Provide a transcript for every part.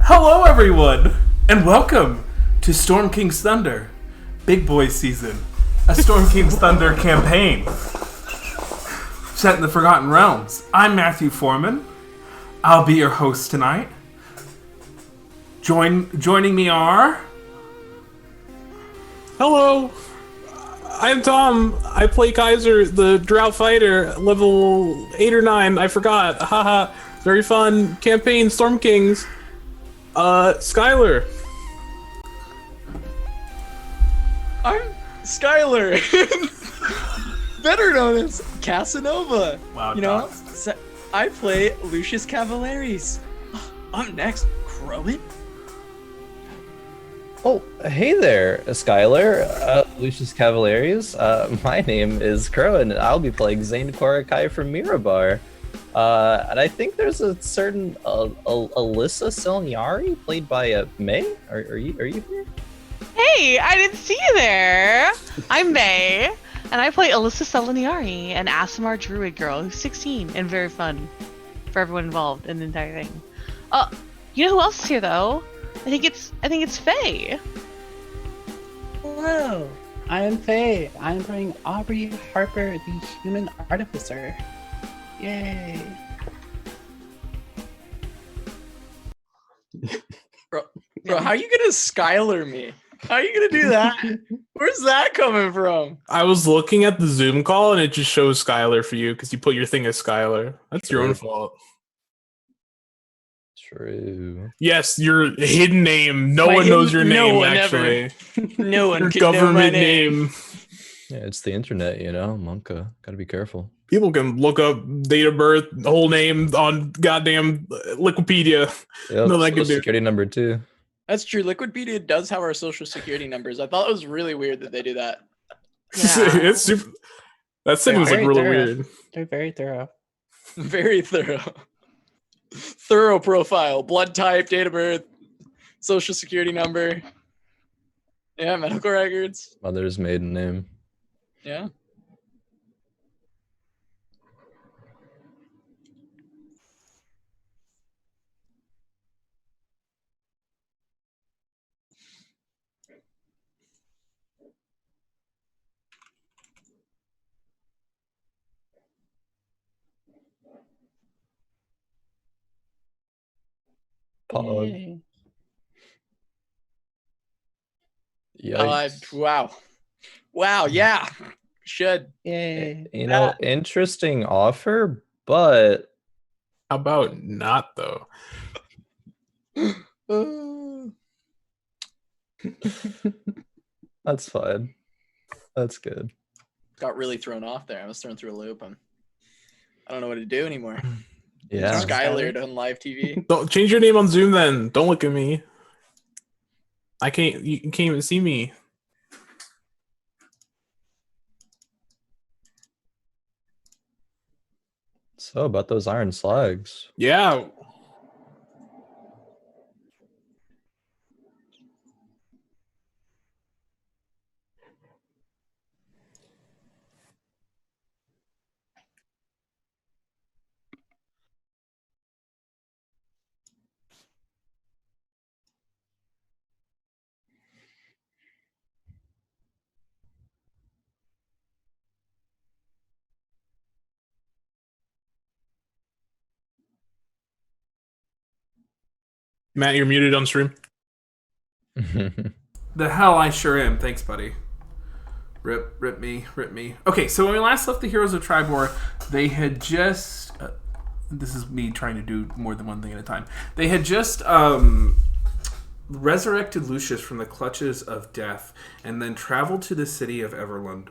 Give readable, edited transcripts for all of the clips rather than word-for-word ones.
Hello, everyone, and welcome to Storm King's Thunder, Big Boy Season, a Storm King's Thunder campaign set in the Forgotten Realms. I'm Matthew Foreman. I'll be your host tonight. Joining me are... Hello, I'm Tom. I play Kaiser, the Drought Fighter, level 8 or 9. I forgot. Haha. Very fun campaign, Storm Kings. Skylar. I'm Skylar, better known as Casanova. Wow, you know, I play Lucius Cavalaris. I'm next, Crowan. Oh, hey there, Skylar, Lucius Cavalaris. My name is Crow, and I'll be playing Zane Korakai from Mirabar. And I think there's a certain Alyssa Selniari, played by May. Are you here? Hey, I didn't see you there. I'm May, and I play Alyssa Seleniari, an Asimar druid girl who's 16 and very fun for everyone involved in the entire thing. You know who else is here though? I think it's Faye. Hello, I'm Faye. I'm playing Aubrey Harper, the human artificer. Yay! Bro, how are you gonna Skylar me? How are you gonna do that? Where's that coming from? I was looking at the Zoom call, and it just shows Skylar for you because you put your thing as Skylar. That's your own fault. True. Yes, your hidden name. No one knows your name, actually. No one Your can know my government name. name. Yeah, it's the internet, you know, Monka. Gotta be careful. People can look up date of birth, whole name on goddamn Wikipedia. Yep, No, that can social do. security number too. That's true. Liquidpedia does have our social security numbers. I thought it was really weird that they do that. Yeah. It's super. That thing was like Very really thorough. weird. They're very thorough. Very thorough. Thorough profile, blood type, date of birth, social security number. Yeah, medical records. Mother's maiden name. Yeah. Pog. Yay. Yikes. Wow, yeah. Should. Yay. You know, interesting offer, but How about not though? that's fine. That's good. Got really thrown off there. I was thrown through a loop. I don't know what to do anymore. Yeah. Skylar on live TV. Don't change your name on Zoom then. Don't look at me. I can't. You can't even see me. So about those iron slugs. Yeah. Matt, you're muted on stream. The hell I sure am. Thanks, buddy. Rip me. Okay, so when we last left the Heroes of Tribor, they had just... this is me trying to do more than one thing at a time. They had just resurrected Lucius from the clutches of death and then traveled to the city of Everlund,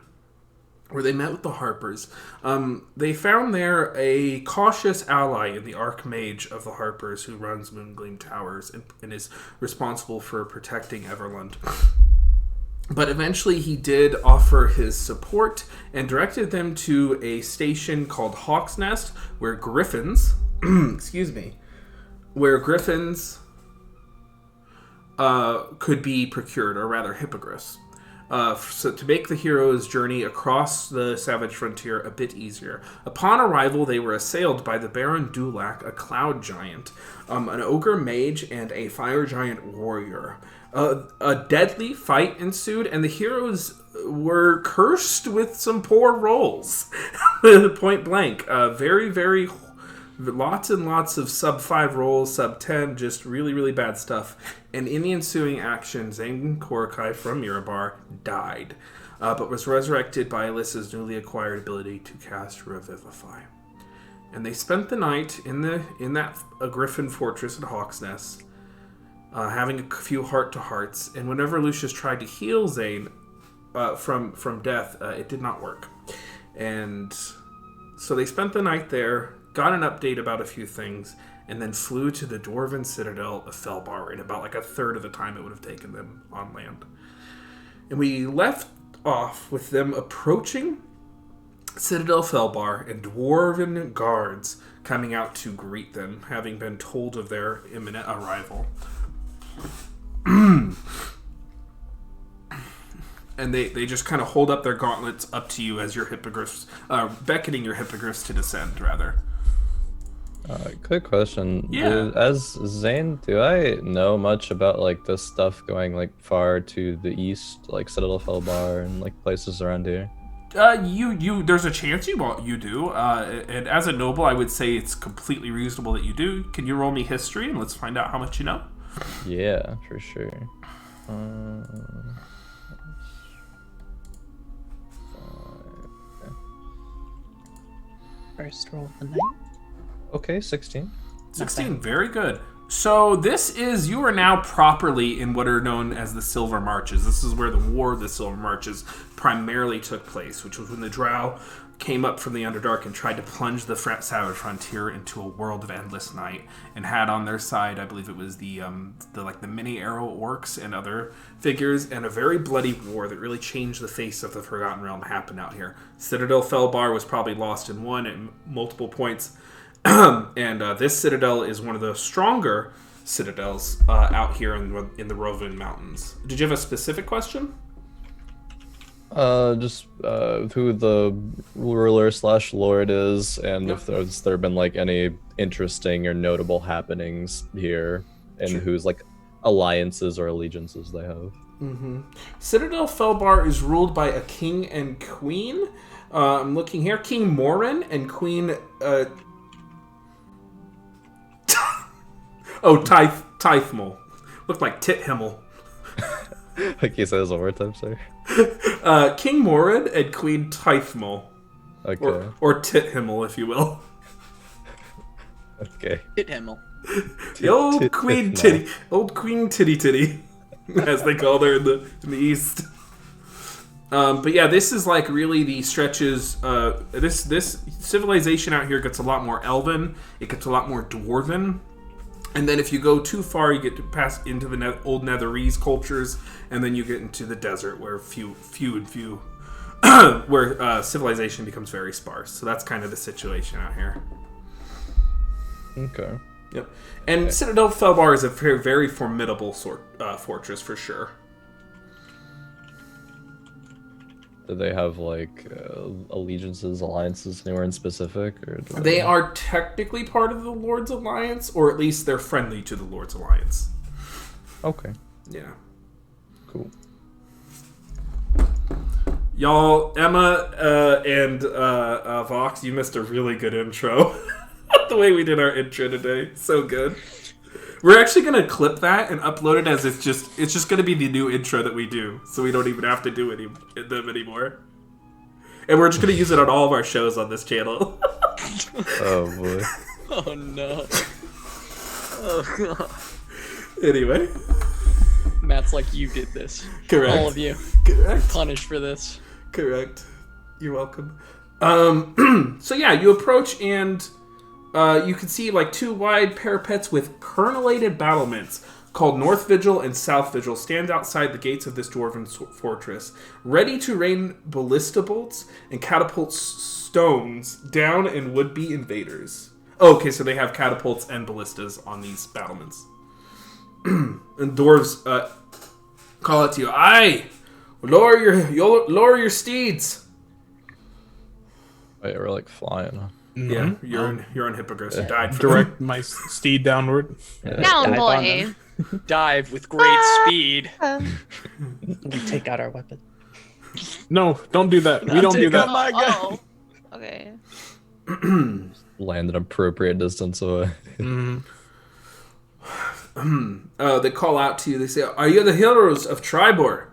where they met with the Harpers. They found there a cautious ally in the Archmage of the Harpers who runs Moongleam Towers and is responsible for protecting Everlund. But eventually he did offer his support and directed them to a station called Hawk's Nest, where griffins, could be procured, or rather hippogriffs. so to make the hero's journey across the savage frontier a bit easier. Upon arrival, they were assailed by the Baron Dulac, a cloud giant, an ogre mage, and a fire giant warrior. A deadly fight ensued, and the heroes were cursed with some poor rolls. Point blank. Very, very... Lots and lots of sub 5 rolls, sub 10, just really, really bad stuff. And in the ensuing action, Zane Korakai from Mirabar died, but was resurrected by Alyssa's newly acquired ability to cast Revivify. And they spent the night in that Griffin Fortress at Hawk's Nest, having a few heart-to-hearts. And whenever Lucius tried to heal Zane from death, it did not work. And so they spent the night there, got an update about a few things, and then flew to the Dwarven Citadel of Felbar in about like a third of the time it would have taken them on land. And we left off with them approaching Citadel Felbar and Dwarven guards coming out to greet them, having been told of their imminent arrival. And they just kind of hold up their gauntlets up to you as your hippogriffs, beckoning your hippogriffs to descend, rather. Quick question. Yeah. As Zane, do I know much about like this stuff going like far to the east, like Citadel Felbar and like places around here? You there's a chance you do. And as a noble, I would say it's completely reasonable that you do. Can you roll me history and let's find out how much you know? Yeah, for sure. First roll of the night. Okay, 16. 16, very good. So you are now properly in what are known as the Silver Marches. This is where the War of the Silver Marches primarily took place, which was when the Drow came up from the Underdark and tried to plunge the savage frontier into a world of endless night, and had on their side, I believe it was the mini arrow orcs and other figures, and a very bloody war that really changed the face of the Forgotten Realm happened out here. Citadel Felbar was probably lost in one at multiple points. And this citadel is one of the stronger citadels out here in the Rovan Mountains. Did you have a specific question? Just who the ruler / lord is, and if there been like any interesting or notable happenings here, and whose like alliances or allegiances they have. Mm-hmm. Citadel Felbar is ruled by a king and queen. I'm looking here, King Morin and Queen. Tithmol. Looked like Tithimmel. Like you said, as a word time, sorry. King Morin and Queen Tithmol. Okay. Or Tithimmel, if you will. Okay. Tithimmel. The old Queen Titty. Old Queen Titty, as they called her in the East. But yeah, this is like really the stretches. This civilization out here gets a lot more Elven. It gets a lot more Dwarven. And then if you go too far, you get to pass into the old Netherese cultures, and then you get into the desert where few where civilization becomes very sparse. So that's kind of the situation out here. Okay. Yep. And Citadel Felbar is a very, very formidable fortress for sure. Do they have like allegiances, alliances anywhere in specific, or they are technically part of the Lord's Alliance, or at least they're friendly to the Lord's Alliance. Okay. Yeah. Cool. Y'all, Emma and Vox, you missed a really good intro. The way we did our intro today, so good. We're actually gonna clip that and upload it as it's just gonna be the new intro that we do, so we don't even have to do them anymore. And we're just gonna use it on all of our shows on this channel. Oh boy. Oh no. Oh god. Anyway. Matt's like, you did this. Correct. All of you. Correct. Punished for this. Correct. You're welcome. So yeah, you approach and you can see like two wide parapets with kernellated battlements called North Vigil and South Vigil stand outside the gates of this dwarven fortress, ready to rain ballista bolts and catapult stones down in would-be invaders. Oh, okay, so they have catapults and ballistas on these battlements. And dwarves call out to you, "Aye, Lower your steeds. Wait, we're like flying. Huh? Yeah, Mhm. you're on hippogriffs. You died for Direct my steed downward. Down, dive on boy. them. Dive with great speed. We take out our weapon. No, don't do that. We don't do take out that. my gun. Oh. Okay. Land an appropriate distance away. Mhm. They call out to you. They say, "Are you the heroes of Tribor?"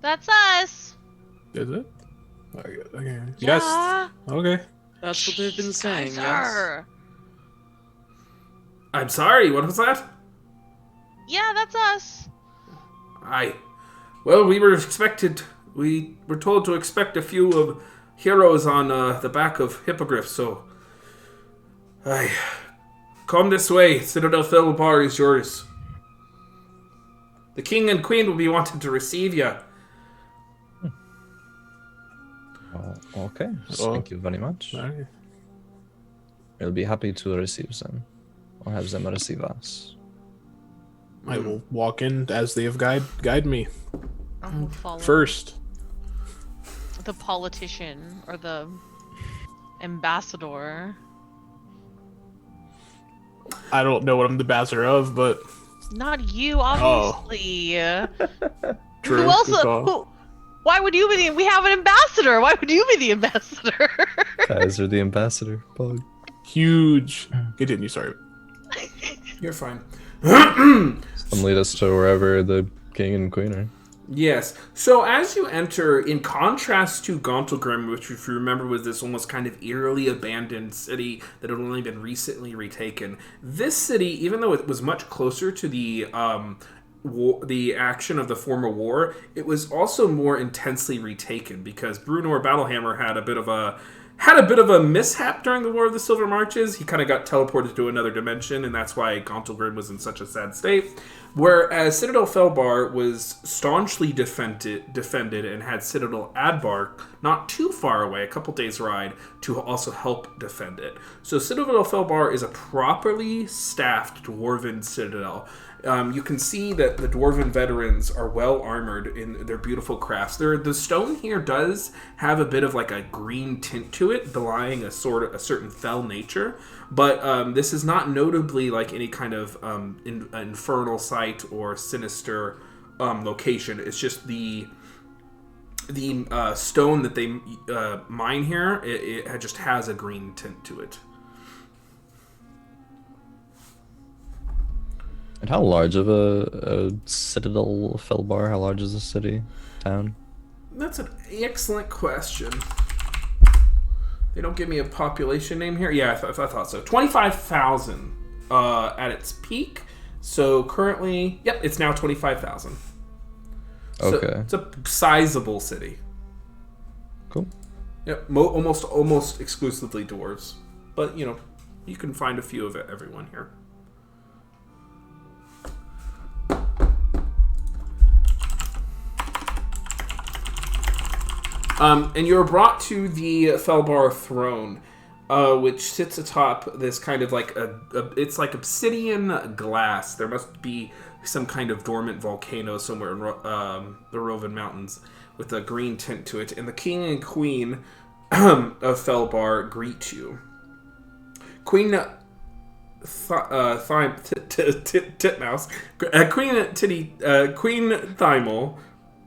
That's us. Is it? Okay. Yes. Yeah. Okay. That's what they've been Jeez, saying. Yes. Kaiser. I'm sorry. What was that? Yeah, that's us. Well, we were told to expect a few of heroes on the back of hippogriffs. So, come this way. Citadel Felbar is yours. The king and queen will be wanting to receive you. Okay. Oh. Thank you very much. Okay. We'll be happy to receive them. Or have them receive us. I will walk in as they have guide me. I will follow First. the politician or the ambassador. I don't know what I'm the ambassador of, but Not you, obviously. true. Who else? good call. Why would you be the? We have an ambassador. Why would you be the ambassador? Kaiser the ambassador. Bug. Huge. Continue, sorry. You're fine. Some lead us to wherever the king and queen are. Yes. So as you enter, in contrast to Gauntlgrim, which if you remember was this almost kind of eerily abandoned city that had only been recently retaken, this city, even though it was much closer to the action of the former war, it was also more intensely retaken because Brunor Battlehammer had a bit of a mishap during the War of the Silver Marches. He kind of got teleported to another dimension, and that's why Gauntlgrim was in such a sad state. Whereas Citadel Felbar was staunchly defended and had Citadel Adbar not too far away, a couple days' ride, to also help defend it. So Citadel Felbar is a properly staffed dwarven citadel. You can see that the dwarven veterans are well armored in their beautiful crafts. The stone here does have a bit of like a green tint to it, belying a certain fell nature. But this is not notably like any kind of infernal site or sinister location. It's just the stone that they mine here. It just has a green tint to it. And how large of a Citadel Felbar? How large is the city, town? That's an excellent question. They don't give me a population name here. Yeah, I thought so. 25,000 at its peak. So currently, yep, it's now 25,000. So Okay. it's a sizable city. Cool. Yep, almost exclusively dwarves. But, you can find a few of everyone here. And you're brought to the Felbar throne, which sits atop this kind of like it's like obsidian glass. There must be some kind of dormant volcano somewhere in the Rovan Mountains with a green tint to it. And the king and queen of Felbar greet you. Queen Titmouse, Queen Thymol.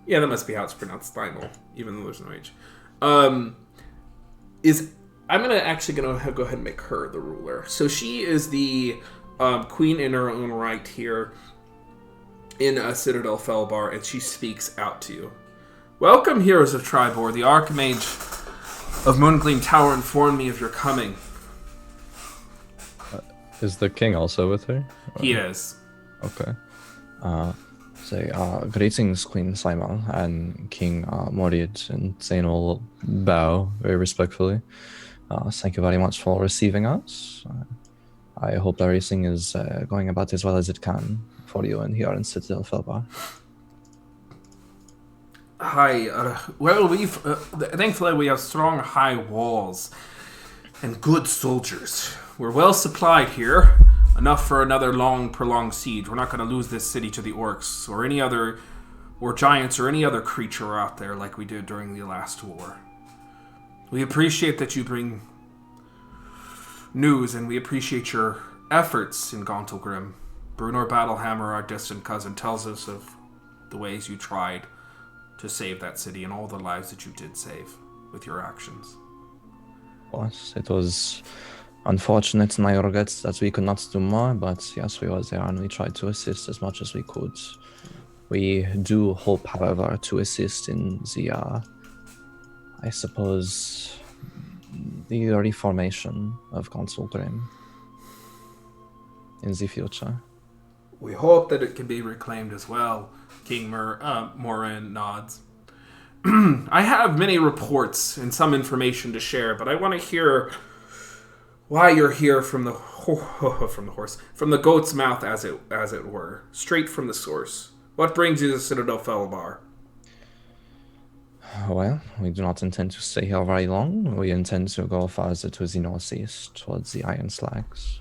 Yeah, that must be how it's pronounced, Thymol, even though there's no H. I'm actually gonna go ahead and make her the ruler. So she is the queen in her own right here in Citadel Felbar, and she speaks out to you. Welcome, heroes of Tribor. The Archmage of Moongleam Tower informed me of your coming. Is the king also with her? He is. Okay. Greetings, Queen Saima and King Morid, and Zane will bow very respectfully. Thank you very much for receiving us. I hope everything is going about as well as it can for you and here in Citadel Felbar. Hi. Thankfully we have strong high walls and good soldiers. We're well supplied here. Enough for another long, prolonged siege. We're not going to lose this city to the orcs or any other or giants or any other creature out there like we did during the last war. We appreciate that you bring news, and we appreciate your efforts in Gauntlgrim. Brunor Battlehammer, our distant cousin, tells us of the ways you tried to save that city and all the lives that you did save with your actions. Of course, it was unfortunate, and I regret that we could not do more, but yes, we were there and we tried to assist as much as we could. We do hope, however, to assist in the, I suppose, the reformation of Gauntlgrim in the future. We hope that it can be reclaimed as well. King Morin nods. I have many reports and some information to share, but I want to hear why you're here from the goat's mouth, as it were, straight from the source. What brings you to Citadel Felbar? Well, we do not intend to stay here very long. We intend to go farther to the northeast, towards the Iron Slags.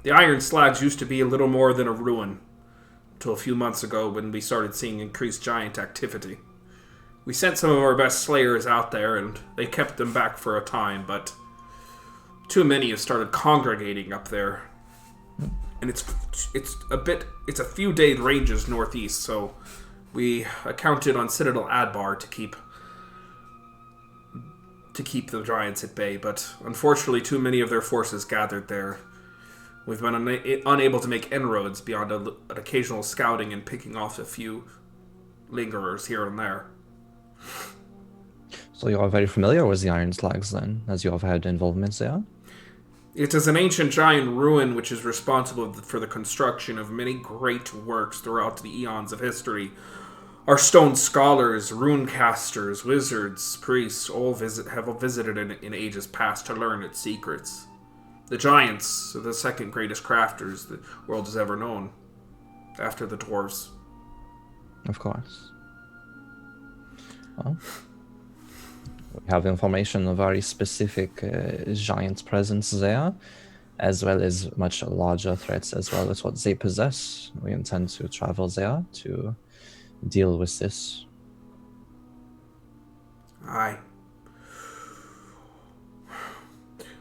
The Iron Slags used to be a little more than a ruin, until a few months ago when we started seeing increased giant activity. We sent some of our best slayers out there, and they kept them back for a time, but too many have started congregating up there. And it's a few day ranges northeast, so we counted on Citadel Adbar to keep the giants at bay, but unfortunately too many of their forces gathered there. We've been unable to make inroads beyond an occasional scouting and picking off a few lingerers here and there. So you are very familiar with the Iron Slags then, as you have had involvement there? It is an ancient giant ruin which is responsible for the construction of many great works throughout the eons of history. Our stone scholars, runecasters, wizards, priests all have visited in ages past to learn its secrets. The giants are the second greatest crafters the world has ever known, after the dwarves. Of course. Well, we have information of very specific giant presence there, as well as much larger threats as well as what they possess. We intend to travel there to deal with this. Aye.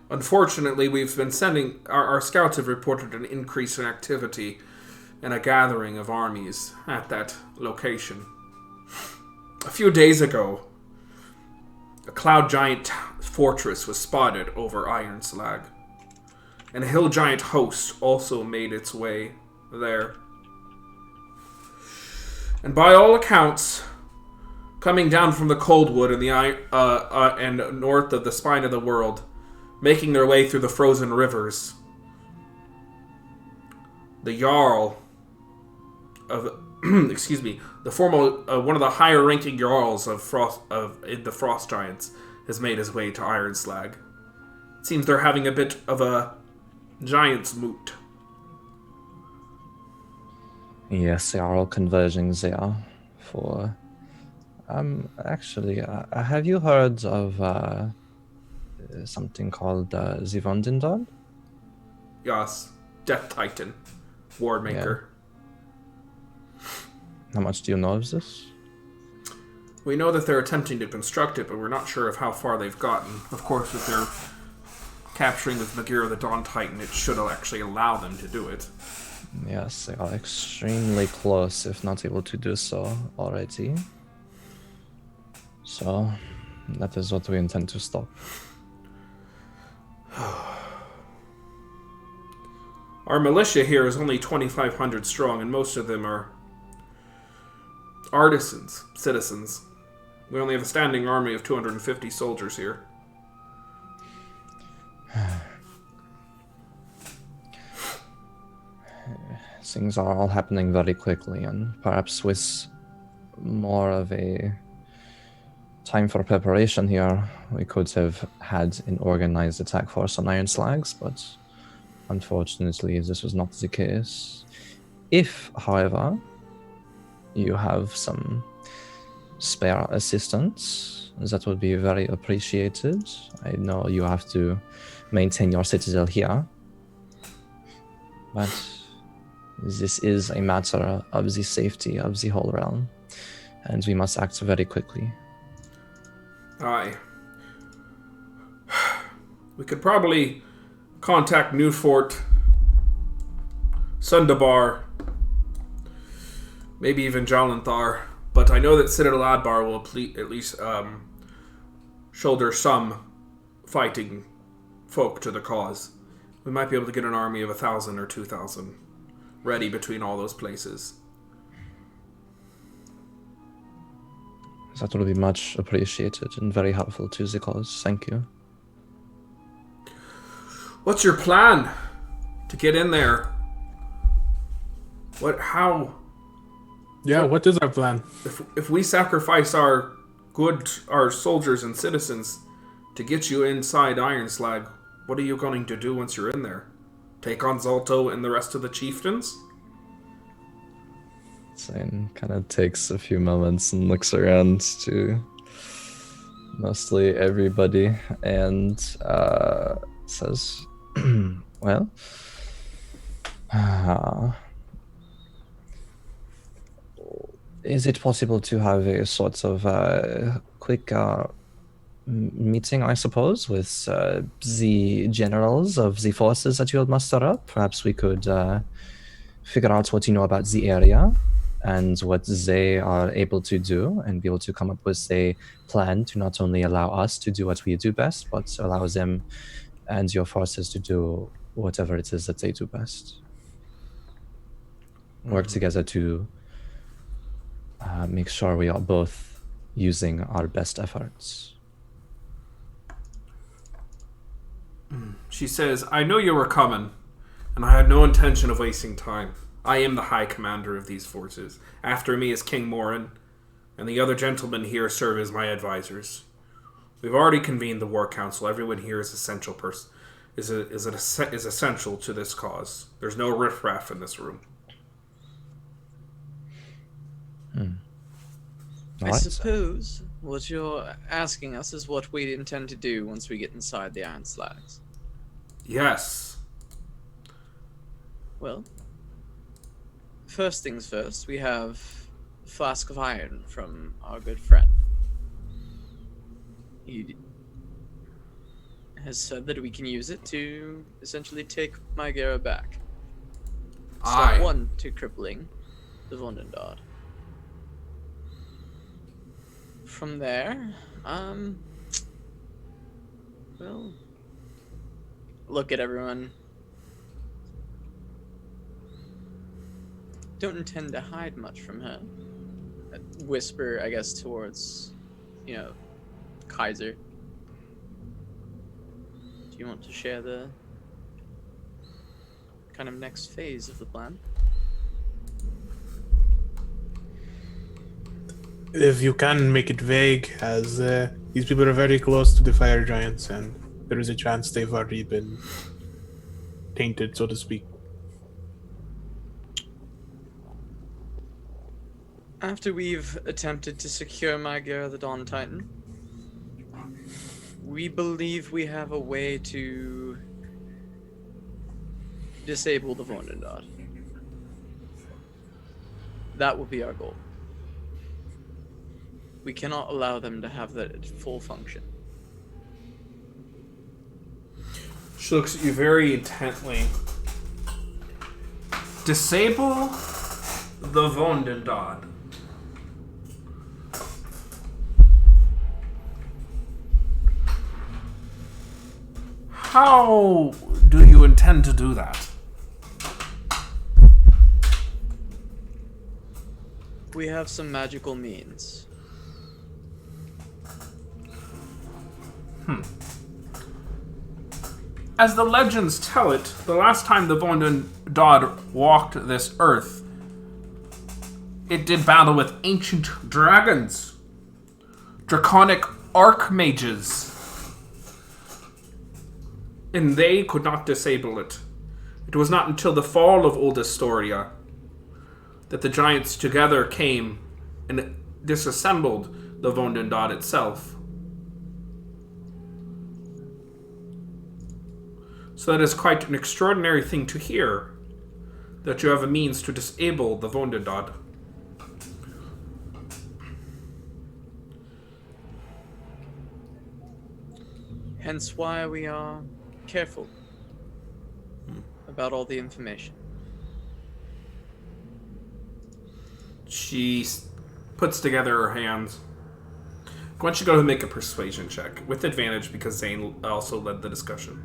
Unfortunately, we've been sending... Our scouts have reported an increase in activity and a gathering of armies at that location. A few days ago, a cloud giant fortress was spotted over Iron Slag, and a hill giant host also made its way there. And by all accounts, coming down from the Coldwood and and north of the spine of the world, making their way through the frozen rivers, the Jarl of the former one of the higher ranking Jarls of the Frost Giants has made his way to Iron Slag. It seems they're having a bit of a giant's moot. Yes, they are all converging there for... actually, have you heard of something called the Vondendal? Yes, Death Titan, War Maker. How much do you know of this? We know that they're attempting to construct it, but we're not sure of how far they've gotten. Of course, if they're capturing with Magira the Dawn Titan, it should actually allow them to do it. Yes, they are extremely close, if not able to do so already. So, that is what we intend to stop. Our militia here is only 2,500 strong, and most of them are artisans, citizens. We only have a standing army of 250 soldiers here. Things are all happening very quickly, and perhaps with more of a time for preparation here, we could have had an organized attack force on Iron Slags, but unfortunately this was not the case. If, however, you have some spare assistance, that would be very appreciated. I know you have to maintain your citadel here, But this is a matter of the safety of the whole realm, and we must act very quickly. Aye. We could probably contact Newfort, Sundabar, maybe even Jalanthar, but I know that Citadel Adbar will at least shoulder some fighting folk to the cause. We might be able to get an army of 1,000 or 2,000 ready between all those places. That will be much appreciated and very helpful to the cause. Thank you. What's your plan to get in there? How? Yeah, what is our plan? If we sacrifice our soldiers and citizens to get you inside Ironslag, what are you going to do once you're in there? Take on Zolto and the rest of the chieftains? Zane kind of takes a few moments and looks around to mostly everybody and says, well, is it possible to have a sort of quick meeting, I suppose, with the generals of the forces that you'll muster up? Perhaps we could figure out what you know about the area and what they are able to do, and be able to come up with a plan to not only allow us to do what we do best, but allow them and your forces to do whatever it is that they do best. Work together to make sure we are both using our best efforts. She says, I know you were coming, and I had no intention of wasting time. I am the High Commander of these forces. After me is King Morin, and the other gentlemen here serve as my advisors. We've already convened the War Council. Everyone here is essential to this cause. There's no riffraff in this room. I suppose what you're asking us is what we intend to do once we get inside the Iron Slags. Yes. Well, first things first, we have a flask of iron from our good friend. He has said that we can use it to essentially take Mygara back. Step 1 to crippling the Vondendard. From there, well, look at everyone. Don't intend to hide much from her. Whisper, I guess, towards, Kaiser. Do you want to share the kind of next phase of the plan? If you can make it vague, as these people are very close to the fire giants, and there is a chance they've already been tainted, so to speak. After we've attempted to secure Mygara the Dawn Titan, we believe we have a way to disable the Vondendard. That will be our goal. We cannot allow them to have that full function. She looks at you very intently. Disable the Vondendard. How do you intend to do that? We have some magical means. As the legends tell it, the last time the Vondendard walked this earth, it did battle with ancient dragons, draconic archmages, and they could not disable it. It was not until the fall of Old Astoria that the giants together came and disassembled the Vondendard itself. So that is quite an extraordinary thing to hear. that you have a means to disable the Wunderdod. Hence why we are careful about all the information. She puts together her hands. Why don't you go ahead and make a persuasion check with advantage because Zane also led the discussion.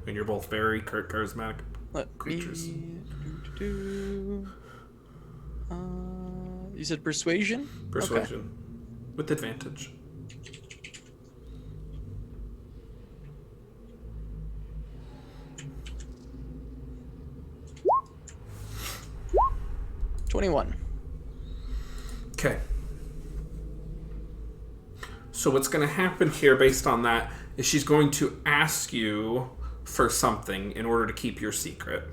And you're both very charismatic creatures. You said persuasion? Persuasion. With advantage. Okay. 21. Okay. So what's going to happen here based on that is she's going to ask you for something in order to keep your secret.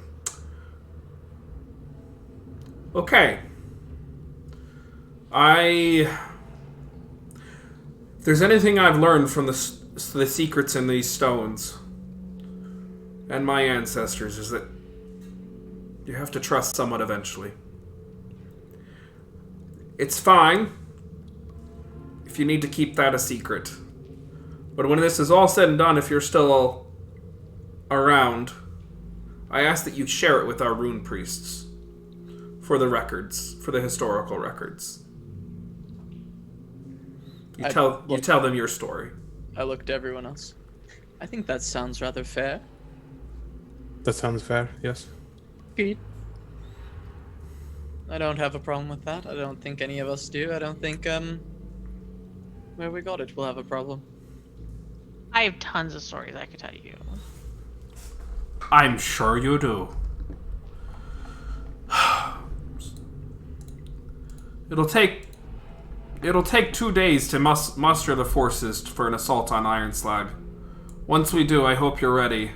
Okay. If there's anything I've learned from the secrets in these stones and my ancestors is that you have to trust someone eventually. It's fine if you need to keep that a secret. But when this is all said and done, if you're still around, I ask that you share it with our rune priests for the records, for the historical records. You tell them your story. I looked at everyone else. I think that sounds rather fair. That sounds fair, yes. Pete. I don't have a problem with that. I don't think any of us do. I don't think, where we got it will have a problem. I have tons of stories I could tell you. I'm sure you do. It'll take 2 days to muster the forces for an assault on Ironslag. Once we do, I hope you're ready.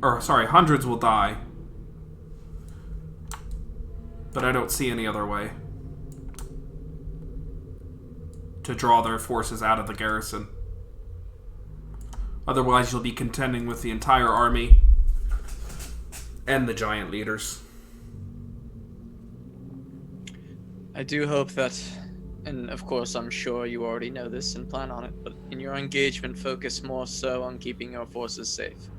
Hundreds will die. But I don't see any other way to draw their forces out of the garrison. Otherwise, you'll be contending with the entire army and the giant leaders. I do hope that, and of course I'm sure you already know this and plan on it, but in your engagement focus more so on keeping your forces safe.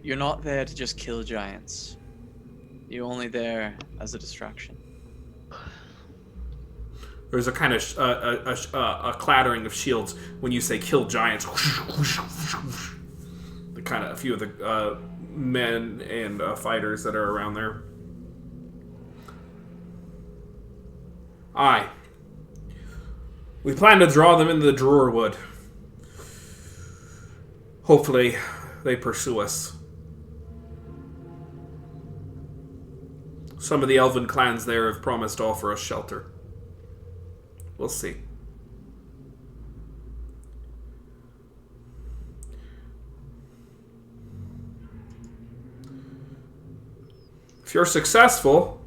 You're not there to just kill giants. You're only there as a distraction. There's a kind of a clattering of shields when you say kill giants. The kind of a few of the men and fighters that are around there. Aye. We plan to draw them into the Druorwood. Hopefully, they pursue us. Some of the elven clans there have promised to offer us shelter. We'll see. If you're successful,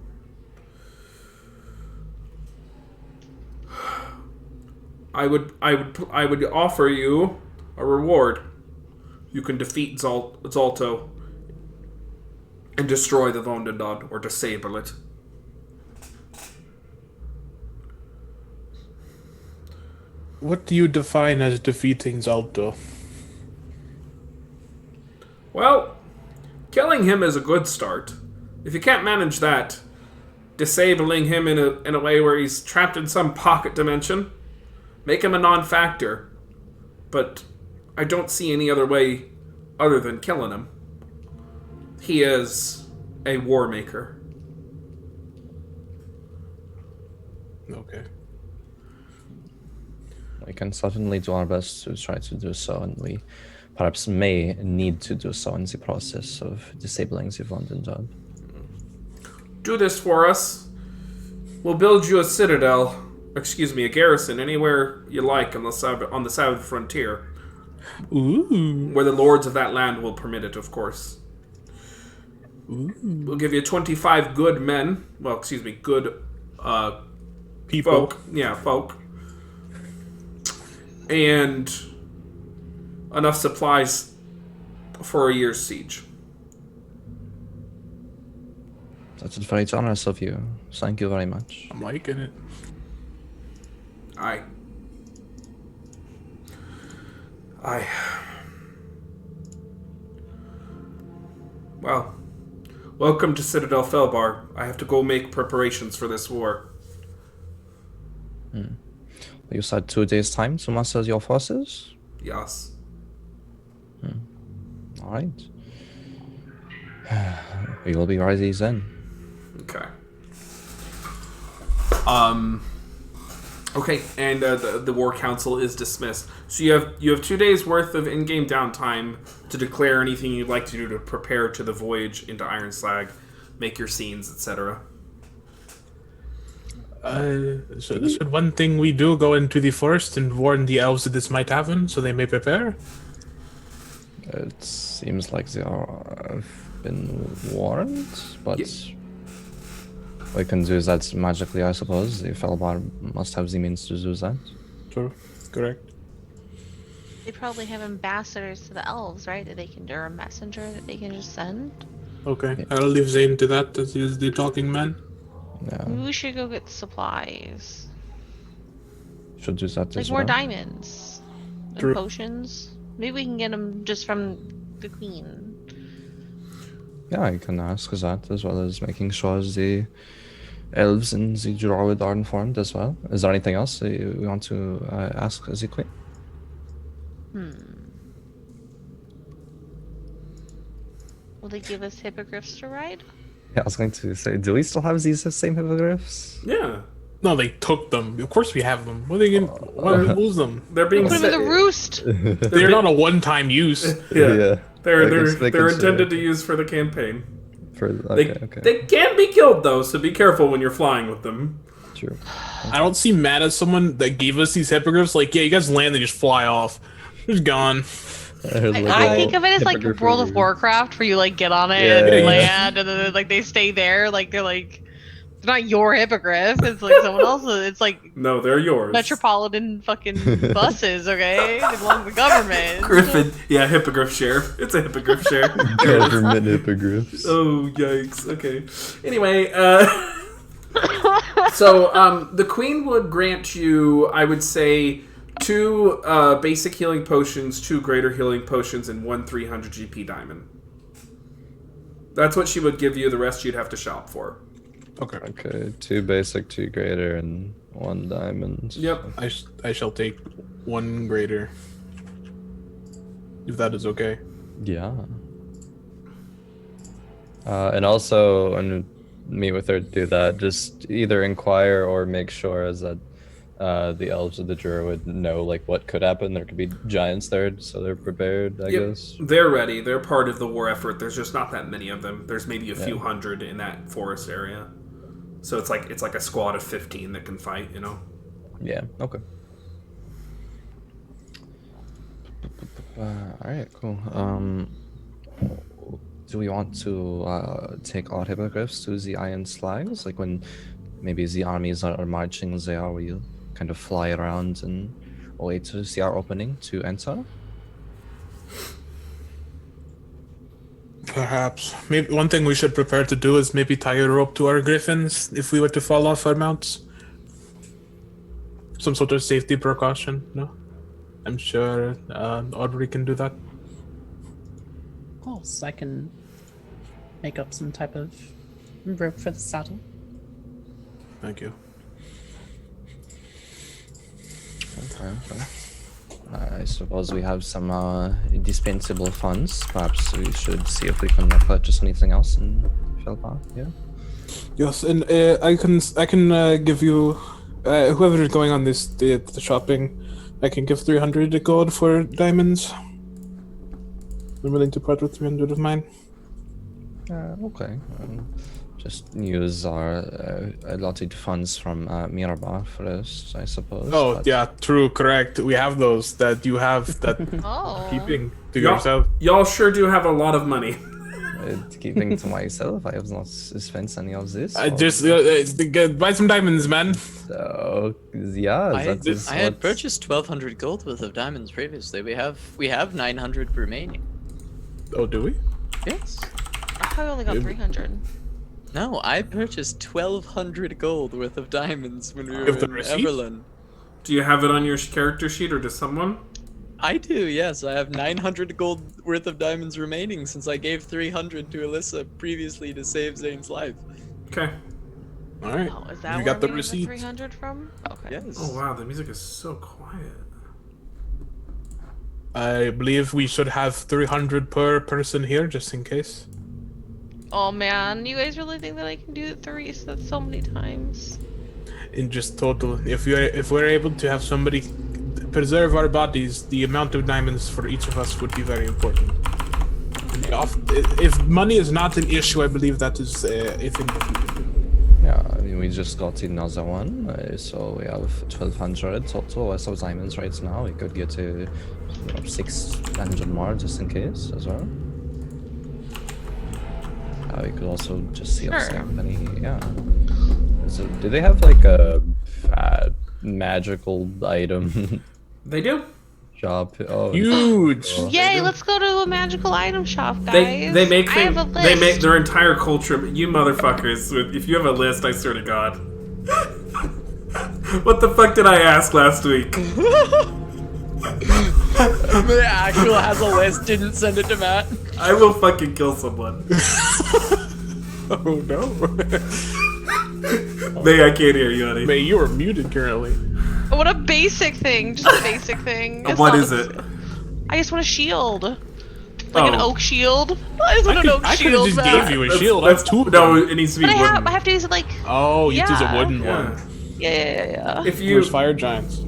I would offer you a reward. You can defeat Zalto and destroy the Wunderdod or disable it. What do you define as defeating Zalto? Well, killing him is a good start. If you can't manage that, disabling him in a way where he's trapped in some pocket dimension, make him a non-factor. But I don't see any other way other than killing him. He is a war maker. Okay. We can certainly do our best to try to do so, and we perhaps may need to do so in the process of disabling the Wunderdod. Do this for us. We'll build you a a garrison, anywhere you like on the southern frontier. Ooh. Where the lords of that land will permit it, of course. Ooh. We'll give you 25 good men. Well, good People. folk. Yeah, folk. and enough supplies for a year's siege. That's very generous of you. Thank you very much. I'm liking it. I. Well, welcome to Citadel Felbar. I have to go make preparations for this war. You said 2 days' time to muster your forces? Yes. All right. We will be ready then. Okay. Okay, and the war council is dismissed. So you have 2 days worth of in-game downtime to declare anything you'd like to do to prepare to the voyage into Iron Slag, make your scenes, etc. Should one thing we do go into the forest and warn the elves that this might happen, so they may prepare? It seems like they have been warned, but we can do that magically, I suppose. The Felbar must have the means to do that. True. Correct. They probably have ambassadors to the elves, right? That they can, or a messenger that they can just send. Okay, I'll leave Zane to that, as he is the talking man. Yeah, Maybe we should go get supplies. should do that Like as more well. diamonds and True. potions. Maybe we can get them just from the queen. Yeah, I can ask that, as well as making sure the elves and the druid are informed as well. Is there anything else you want to ask the queen? Will they give us hippogriffs to ride? Yeah, I was going to say, do we still have these same hippogriffs? Yeah. No, they took them. Of course we have them. What are they gonna? Why would we lose them? They're being Put them in the set- roost. They're not a one-time use. Yeah. They're I guess they they're consider- intended to use for the campaign. Okay, okay. They can be killed though, so be careful when you're flying with them. True. I don't see mad as someone that gave us these hippogriffs. Like, yeah, you guys land, they just fly off. Just gone. I think of it as like hippogriff World of review. Warcraft, where you like get on it Yeah, and yeah. land, and then like they stay there. Like they're not your hippogriff. It's like someone else's. It's like No, they're yours. metropolitan fucking buses. Okay, they belong to the government. Griffin. Yeah, hippogriff share. It's a hippogriff share. Government hippogriffs. Oh, yikes. Okay. Anyway, so the queen would grant you, I would say, 2 basic healing potions, 2 greater healing potions, and 1 300 GP diamond. That's what she would give you. The rest you'd have to shop for. Okay. Okay, 2 basic, 2 greater, and 1 diamond. Yep. I shall take 1 greater. If that is okay. Yeah. And also, when we meet with her to do that, just either inquire or make sure that the elves of the Jura would know like what could happen. There could be giants there, so they're prepared, I Yep. guess. They're ready. They're part of the war effort. There's just not that many of them. There's maybe a few hundred in that forest area. So it's like a squad of 15 that can fight, you know? Yeah, okay. Alright, cool. Do we want to take our hippogriffs to the Iron Slags? Like when maybe the armies are marching there, we'll kind of fly around and wait to see our opening to enter? Perhaps. Maybe one thing we should prepare to do is maybe tie a rope to our griffins if we were to fall off our mounts. Some sort of safety precaution, no? I'm sure Audrey can do that. Of course, I can make up some type of rope for the saddle. Thank you. Okay. I suppose we have some dispensable funds. Perhaps we should see if we can purchase anything else in Felbar. Yeah. Yes, and I can give you whoever is going on the shopping. I can give 300 gold for diamonds. I'm willing to part with 300 of mine. Okay. Just use our allotted funds from Mirabar first, I suppose. Oh, but- yeah, true, correct. We have those that you have that Oh. keeping to Y'all, yourself. y'all sure do have a lot of money. Keeping to myself, I have not spent any of this. Just buy some diamonds, man. So yeah, I had purchased 1,200 gold worth of diamonds previously. We have 900 remaining. Oh, do we? Yes. I thought we only got 300. No, I purchased 1,200 gold worth of diamonds when we were have the in receipt? Everland. Do you have it on your character sheet, or does someone? I do, yes. I have 900 gold worth of diamonds remaining since I gave 300 to Alyssa previously to save Zane's life. Okay. All right. Oh, is that You where got the we receipt? 300 from? Okay. Yes. Oh wow, the music is so quiet. I believe we should have 300 per person here, just in case. Oh man, you guys really think that I can do 3? So that's so many times. In just total, if we're able to have somebody preserve our bodies, the amount of diamonds for each of us would be very important. If money is not an issue, I believe that is a thing that we can do. Yeah, I mean, we just got another one, so we have 1,200 total worth of diamonds right now. We could get to 600 more just in case as well. We could also just see Sure. somebody, yeah. So, do they have like a magical item They do. shop? Oh, Huge. Yay, let's go to a magical item shop, guys. They make I things. have a list. They make their entire culture. You motherfuckers! If you have a list, I swear to God. What the fuck did I ask last week? The actual has a list, didn't send it to Matt. I will fucking kill someone. Oh no. May I can't hear you, honey. May, you are muted currently. What a basic thing. Just a basic thing. It's What not- is it? I just want a shield. Like an Oh. oak shield. I just want an oak I could have shield. just Matt. gave you a shield. I have two of No, them. it needs to be But wooden. I have to use it like. Oh, you use a Yeah. wooden Yeah. one. Yeah. If There's you fire giants.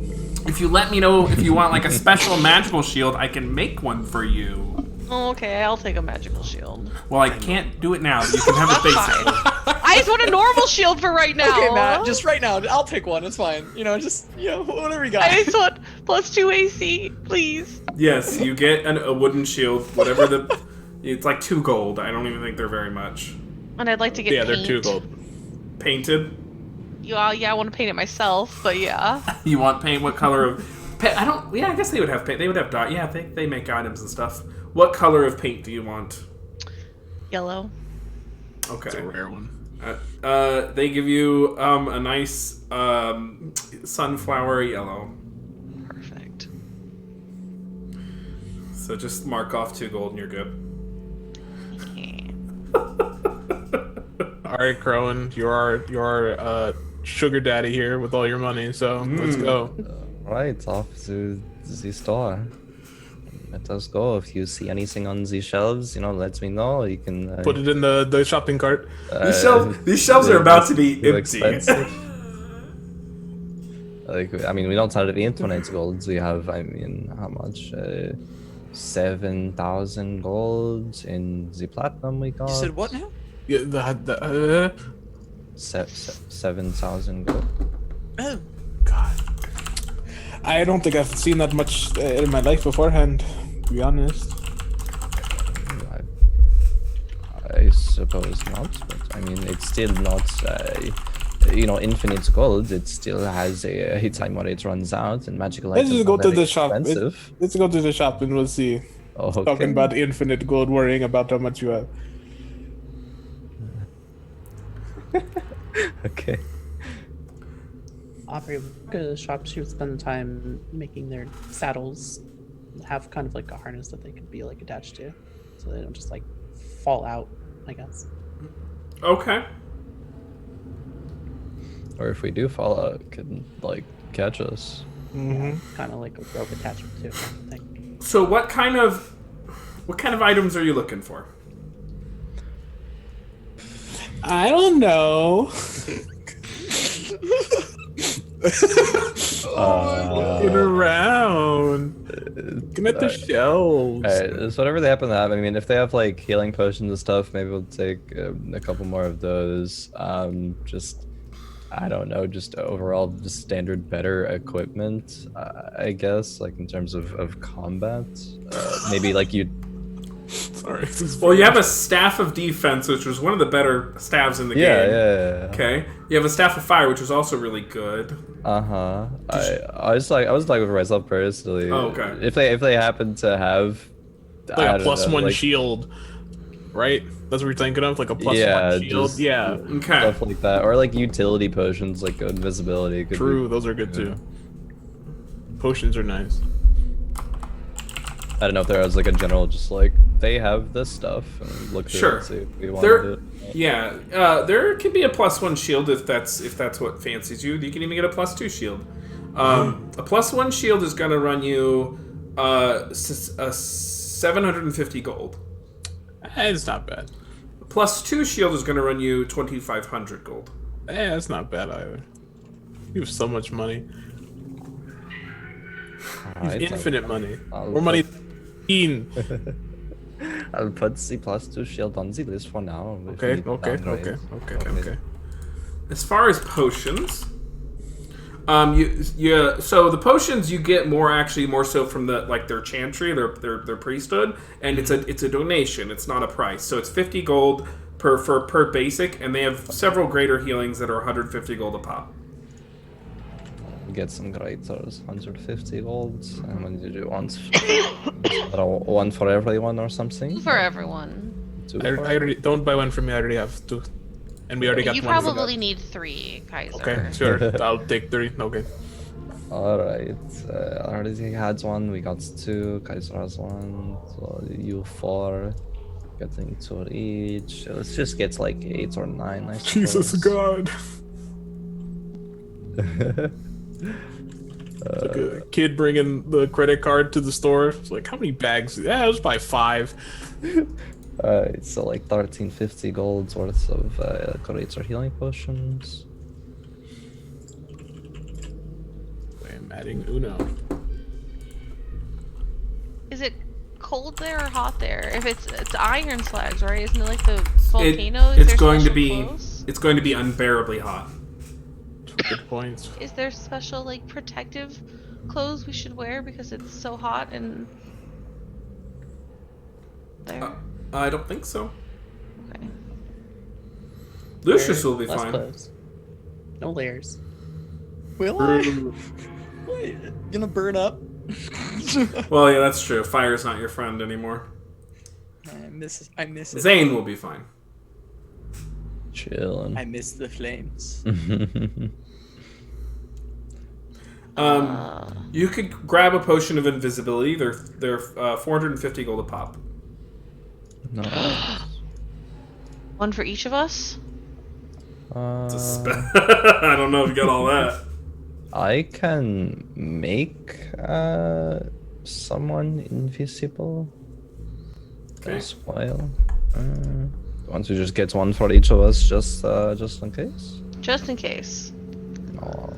let me know if you want like a special magical shield, I can make one for you. Oh, okay, I'll take a magical shield. Well, I can't do it now. You can have a basic. Fine. I just want a normal shield for right now. Okay, Matt, just right now. I'll pick one. It's fine. Whatever you got. I just want +2 AC, please. Yes, you get a wooden shield. Whatever the. It's like 2 gold. I don't even think they're very much. And I'd like to get Yeah, paint. they're 2 gold. Painted. Yeah, I want to paint it myself, but yeah. You want paint? What color of? I don't. Yeah, I guess they would have paint. They would have dot. Yeah, they make items and stuff. What color of paint do you want? Yellow. Okay. It's a rare one. They give you a nice sunflower yellow. Perfect. So just mark off 2 gold and you're good. All right, Crowan, you're our sugar daddy here with all your money. So let's go. right, off to the store. Let us go. If you see anything on the shelves, let me know. You can Put it in the shopping cart. These shelves are about to be too empty. expensive. We don't have the internet gold. We have, how much? 7,000 gold in the platinum we got. You said what now? Yeah, 7,000 gold. Oh, God. I don't think I've seen that much in my life beforehand, to be honest. I suppose not, but it's still not, infinite gold. It still has a time when it runs out, and magical Let's items just go are to very the shop. expensive. Let's go to the shop and we'll see. Oh, okay. Talking about infinite gold, worrying about how much you have. Okay. Aubrey, go to the shop. She would spend time making their saddles have kind of like a harness that they could be like attached to, so they don't just like fall out, I guess. Okay. Or if we do fall out, it can catch us. Mm-hmm. Kind of like a rope attachment too, kind of thing. So what kind of items are you looking for? I don't know. Looking around. Looking at the shelves. Alright, so whatever they happen to have, if they have healing potions and stuff, maybe we'll take a couple more of those. I don't know, just overall just standard better equipment, I guess, in terms of combat. Maybe you Sorry. Well, you have a staff of defense, which was one of the better staves in the Yeah, game. yeah. Okay. You have a staff of fire, which was also really good. Uh-huh. I was like with myself personally. Oh, okay. If they happen to have I Like a don't plus know, one like, shield, right? That's what you're thinking of, like a plus Yeah, one shield. just- Yeah, Okay. stuff like that, or like utility potions like invisibility. Could true. Be, Those are good too. Potions are nice. I don't know if there was like a general just like they have this stuff and look through it Sure. and see if we want There, it. yeah, there can be a +1 shield if that's what fancies you. You can even get a +2 shield. A +1 shield is gonna run you 750 gold. It's not bad. A +2 shield is gonna run you 2,500 gold. That's not bad either. You have so much money. Alright, Infinite money. I'll More money. I'll put the +2 shield on the list for now. if Okay, we okay, downgrade. okay. As far as potions, so the potions you get more so from their chantry, their priesthood, and it's a donation. It's not a price. So it's 50 gold per basic, and they have several greater healings that are 150 gold a pop. Get some graters, 150 gold, and when you do one for everyone or something. For everyone. Two I for already don't buy one for me. I already have two, and we already got You one. for probably that. need 3, Kaiser. Okay, sure. I'll take 3. Okay. Alright, I already had one, we got 2, Kaiser has 1, so you 4, getting 2 each. Let's just get like 8 or 9, I suppose. Jesus God. Like a kid bringing the credit card to the store. It's like, how many bags? Yeah, let's buy 5. Alright, so like 1350 gold worth of greater healing potions. I'm adding Uno. Is it cold there or hot there? If it's iron slags, right? Isn't it like the volcano? Is It's there going to special be clothes? it's going to be unbearably hot. Good points. Is there special like protective clothes we should wear because it's so hot and there? I don't think so. Okay. Lucius will be Less fine. clothes. No layers. Will I? Wait, gonna burn up? Well, yeah, that's true. Fire's not your friend anymore. I miss it. Zane will be fine. Chillin'. I miss the flames. You could grab a potion of invisibility. They're 450 gold a pop. No. One for each of us? I don't know if you got all that. I can make someone invisible Okay. as well. Want to just get one for each of us, just in case? Just in case. Oh,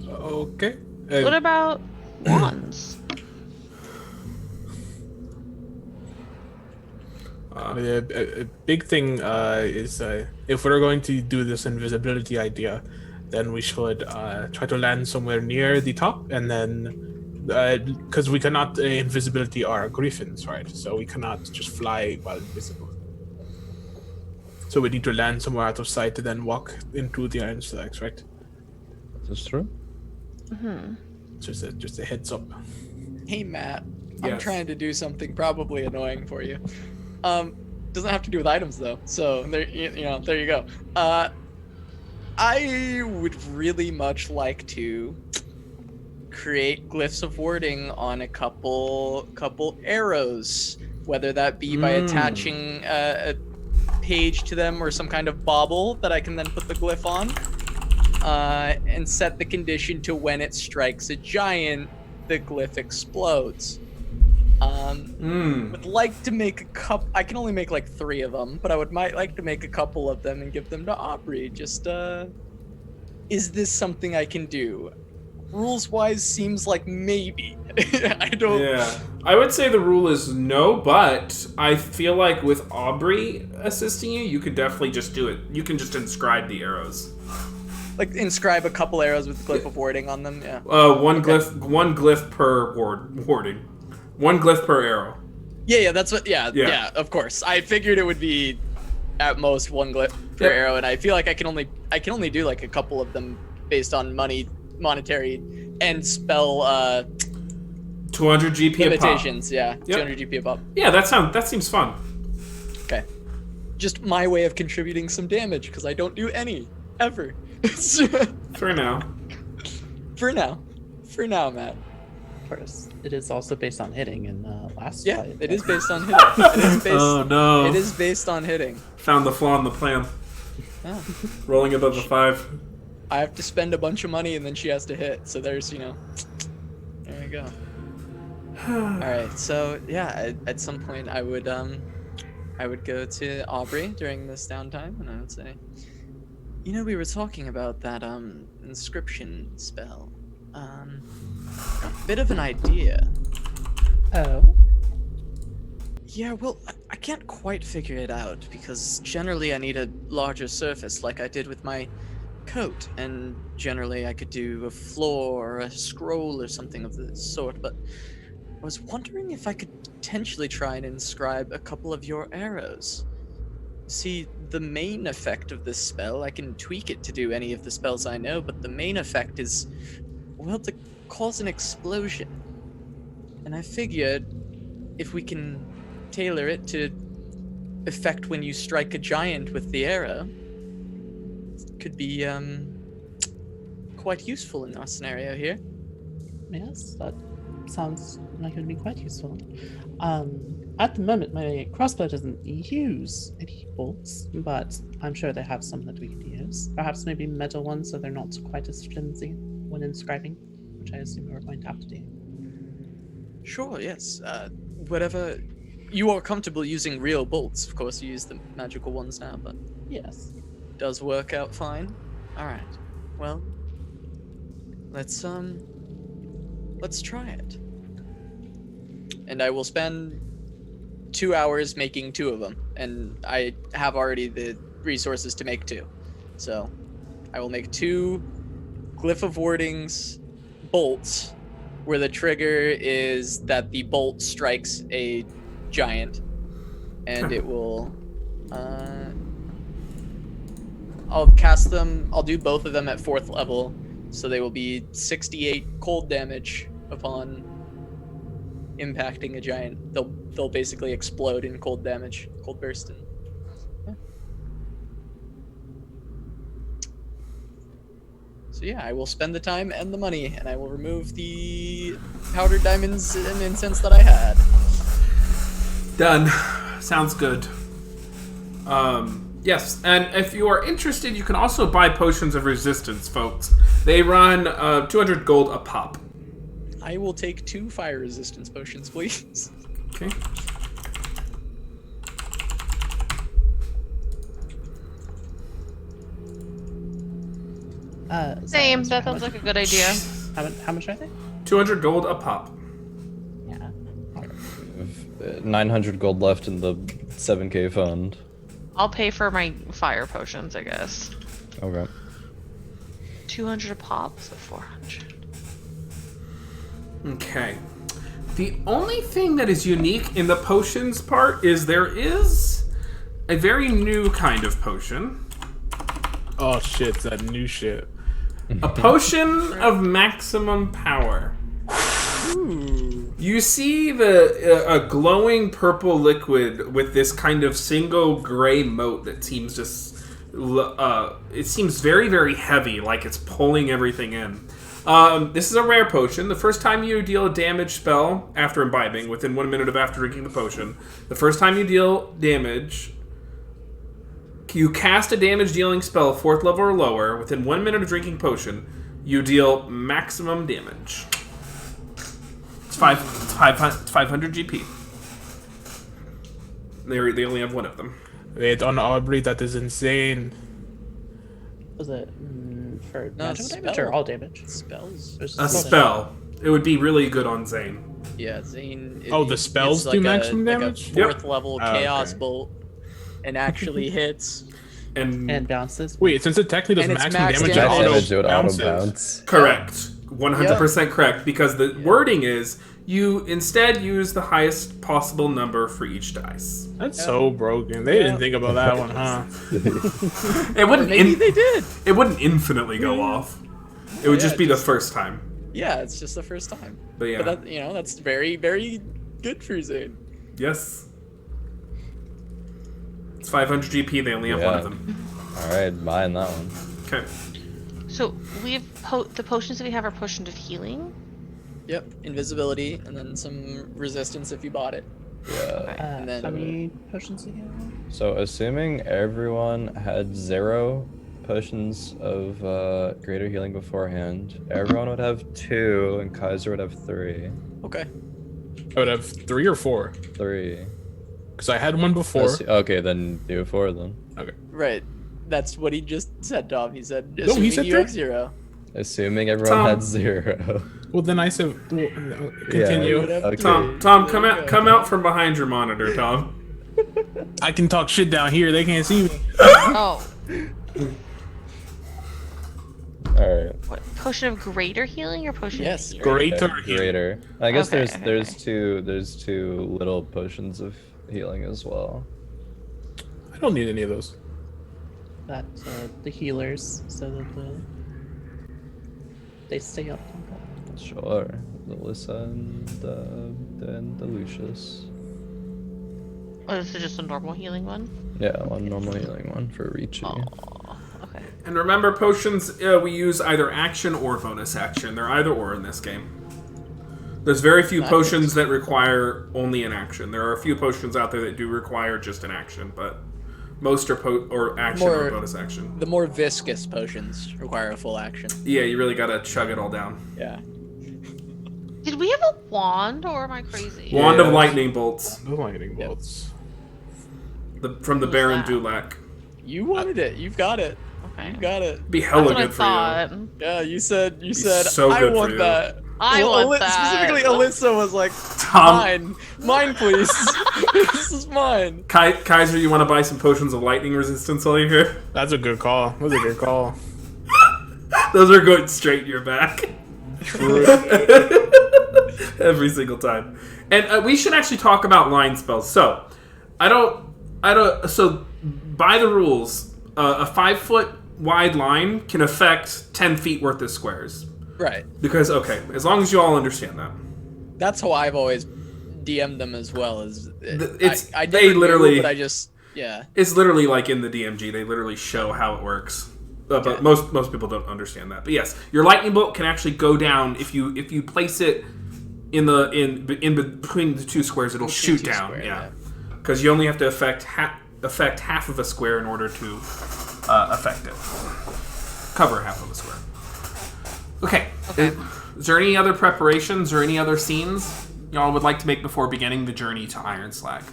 Okay. What about wands? A big thing is if we're going to do this invisibility idea, then we should try to land somewhere near the top, and then because we cannot invisibility our griffins, right? So we cannot just fly while invisible. So we need to land somewhere out of sight to then walk into the iron slags, right? that's true. Just a heads up. Hey Matt, I'm Yes. trying to do something probably annoying for you. Doesn't have to do with items though. So there, there you go. I would really much like to create glyphs of warding on a couple arrows, whether that be by attaching a page to them or some kind of bauble that I can then put the glyph on, and set the condition to when it strikes a giant, the glyph explodes. Would like to make a couple. I can only make like 3 of them, but I might like to make a couple of them and give them to Aubrey. Just is this something I can do? Rules wise, seems like maybe. I don't. Yeah, I would say the rule is no, but I feel like with Aubrey assisting you, you could definitely just do it. You can just inscribe the arrows. Like inscribe a couple arrows with glyph of warding on them. Yeah. One glyph per warding. 1 glyph per arrow. Yeah, that's what. Yeah. Yeah, of course. I figured it would be at most one glyph per Yep. arrow, and I feel like I can only do like a couple of them based on monetary and spell 200 GP a pop. limitations. Yeah, Yep. 200 GP a pop. Yeah, that seems fun. Okay, just my way of contributing some damage because I don't do any ever. For now. For now, Matt. Of course, it is also based on hitting in last Yeah, fight. it is based on hitting. It is based, Oh no. It is based on hitting. Found the flaw in the plan. Oh. Rolling above a 5. I have to spend a bunch of money and then she has to hit. So there's, there we go. All right. So yeah, at some point I would go to Aubrey during this downtime and I would say, we were talking about that inscription spell. Bit of an idea. Oh. Yeah, well, I can't quite figure it out because generally I need a larger surface like I did with my coat, and generally I could do a floor or a scroll or something of the sort, but I was wondering if I could potentially try and inscribe a couple of your arrows. See, the main effect of this spell, I can tweak it to do any of the spells I know, but the main effect is, well, to cause an explosion. And I figured if we can tailor it to effect when you strike a giant with the arrow, it could be quite useful in our scenario here. Yes, that sounds like it would be quite useful. At the moment, my crossbow doesn't use any bolts, but I'm sure they have some that we could use. Perhaps maybe metal ones so they're not quite as flimsy when inscribing, which I assume we're going to have to do. Sure, yes. Whatever. You are comfortable using real bolts. Of course, you use the magical ones now, but Yes. it does work out fine. All right. Well, let's try it. And I will spend 2 hours making 2 of them, and I have already the resources to make 2. So, I will make 2 Glyph of Wardings bolts, where the trigger is that the bolt strikes a giant, and it will. I'll cast them. I'll do both of them at 4th level, so they will be 68 cold damage upon impacting a giant. They'll basically explode in cold damage, cold burst, and So yeah, I will spend the time and the money, and I will remove the powdered diamonds and incense that I had. Done. Sounds good. Yes, and if you are interested, you can also buy potions of resistance, folks. They run 200 gold a pop. I will take 2 fire resistance potions, please. Okay. Same. That sounds like a good idea. How much are they? 200 gold a pop. Yeah. 900 gold left in the 7k fund. I'll pay for my fire potions, I guess. Okay. 200 a pop, so 400. Okay. The only thing that is unique in the potions part is there is a very new kind of potion. Oh shit, that new shit. A potion of maximum power. You see a glowing purple liquid with this kind of single gray mote that seems just it seems very, very heavy, like it's pulling everything in. This is a rare potion. The first time you deal a damage spell after imbibing, within 1 minute of after drinking the potion, the first time you deal damage, you cast a damage dealing spell 4th level or lower, within 1 minute of drinking potion, you deal maximum damage. It's 500 GP. They only have one of them. Wait, on Aubrey, that is insane. Was it for No, magical damage spell. or all damage? Spells. Or just A spell spell. It would be really good on Zane. Yeah, Zane. Oh, the spells do maximum damage? Like a 4th Yep. level Oh, chaos okay. bolt, and actually hits. And, And bounces. Wait, since it technically does And it's maximum max damage, damage. it Max damage, it would auto bounces. bounce. correct. 100% correct. Because the wording is, You instead use the highest possible number for each dice. That's so broken. They didn't think about that one, huh? It wouldn't. Maybe they did. It wouldn't infinitely go off. It would Yeah, just be the first time. Yeah, it's just the first time. But yeah. But that, that's very, very good for Zane. Yes. It's 500 GP. They only have one of Yeah. them. All right, buying that one. Okay. So we have the potions that we have are potions of healing. Yep, invisibility, and then some resistance if you bought it. Yeah. And then- How many potions do you have? So assuming everyone had 0 potions of greater healing beforehand, everyone would have 2, and Kaiser would have 3. Okay. I would have 3 or 4. 3. Because I had one before. Okay, then do 4 then. Okay. Right. That's what he just said, Tom. He said, he assuming said you three? have 0. Assuming everyone Tom. had 0. Well, then I said, well, continue. would have Okay. Tom, come out, come out from behind your monitor, Tom. I can talk shit down here. They can't see me. Oh, All right. what potion of greater healing or potion Yes, of healing? Greater Okay, healing. greater. I guess Okay, there's okay. there's 2 little potions of healing as well. I don't need any of those. That the healers, so that they stay up. Sure. Alyssa and the Lucius. Oh, this is just a normal healing one. Yeah, one normal healing one for Ricci. Oh, okay. And remember, potions we use either action or bonus action. They're either or in this game. There's very few Nice. potions that require only an action. There are a few potions out there that do require just an action, but most are or action or More- bonus action. The more viscous potions require a full action. Yeah, you really gotta chug it all down. Yeah. Did we have a wand, or am I crazy? Wand of Yeah. lightning bolts No lightning Yep. bolts. from the Who's Baron that? Dulac. You wanted it. You've got it. Okay. You got it. Be That's hella what I good for thought. Yeah, you said so I good for want you." that. I want Ali- that. Specifically, Alyssa was like, Tom, mine, please. This is mine. Kaiser, you want to buy some potions of lightning resistance while you're here? That's a good call. That's a good call. Those are going straight in your back. Every single time. And we should actually talk about line spells. So, so by the rules, a 5-foot wide line can affect 10 feet worth of squares. Right. Because, okay, as long as you all understand that. That's how I've always DM'd them as well. It's- I they never knew, literally- but I just It's literally like in the DMG. They literally show how it works. But Okay. most people don't understand that. But yes, your lightning bolt can actually go down if you place it in between the 2 squares. It'll Between shoot 2 down. square, Yeah, because you only have to affect half of a square in order to affect it. Cover half of a square. Okay. Is there any other preparations or any other scenes y'all would like to make before beginning the journey to Iron Slag?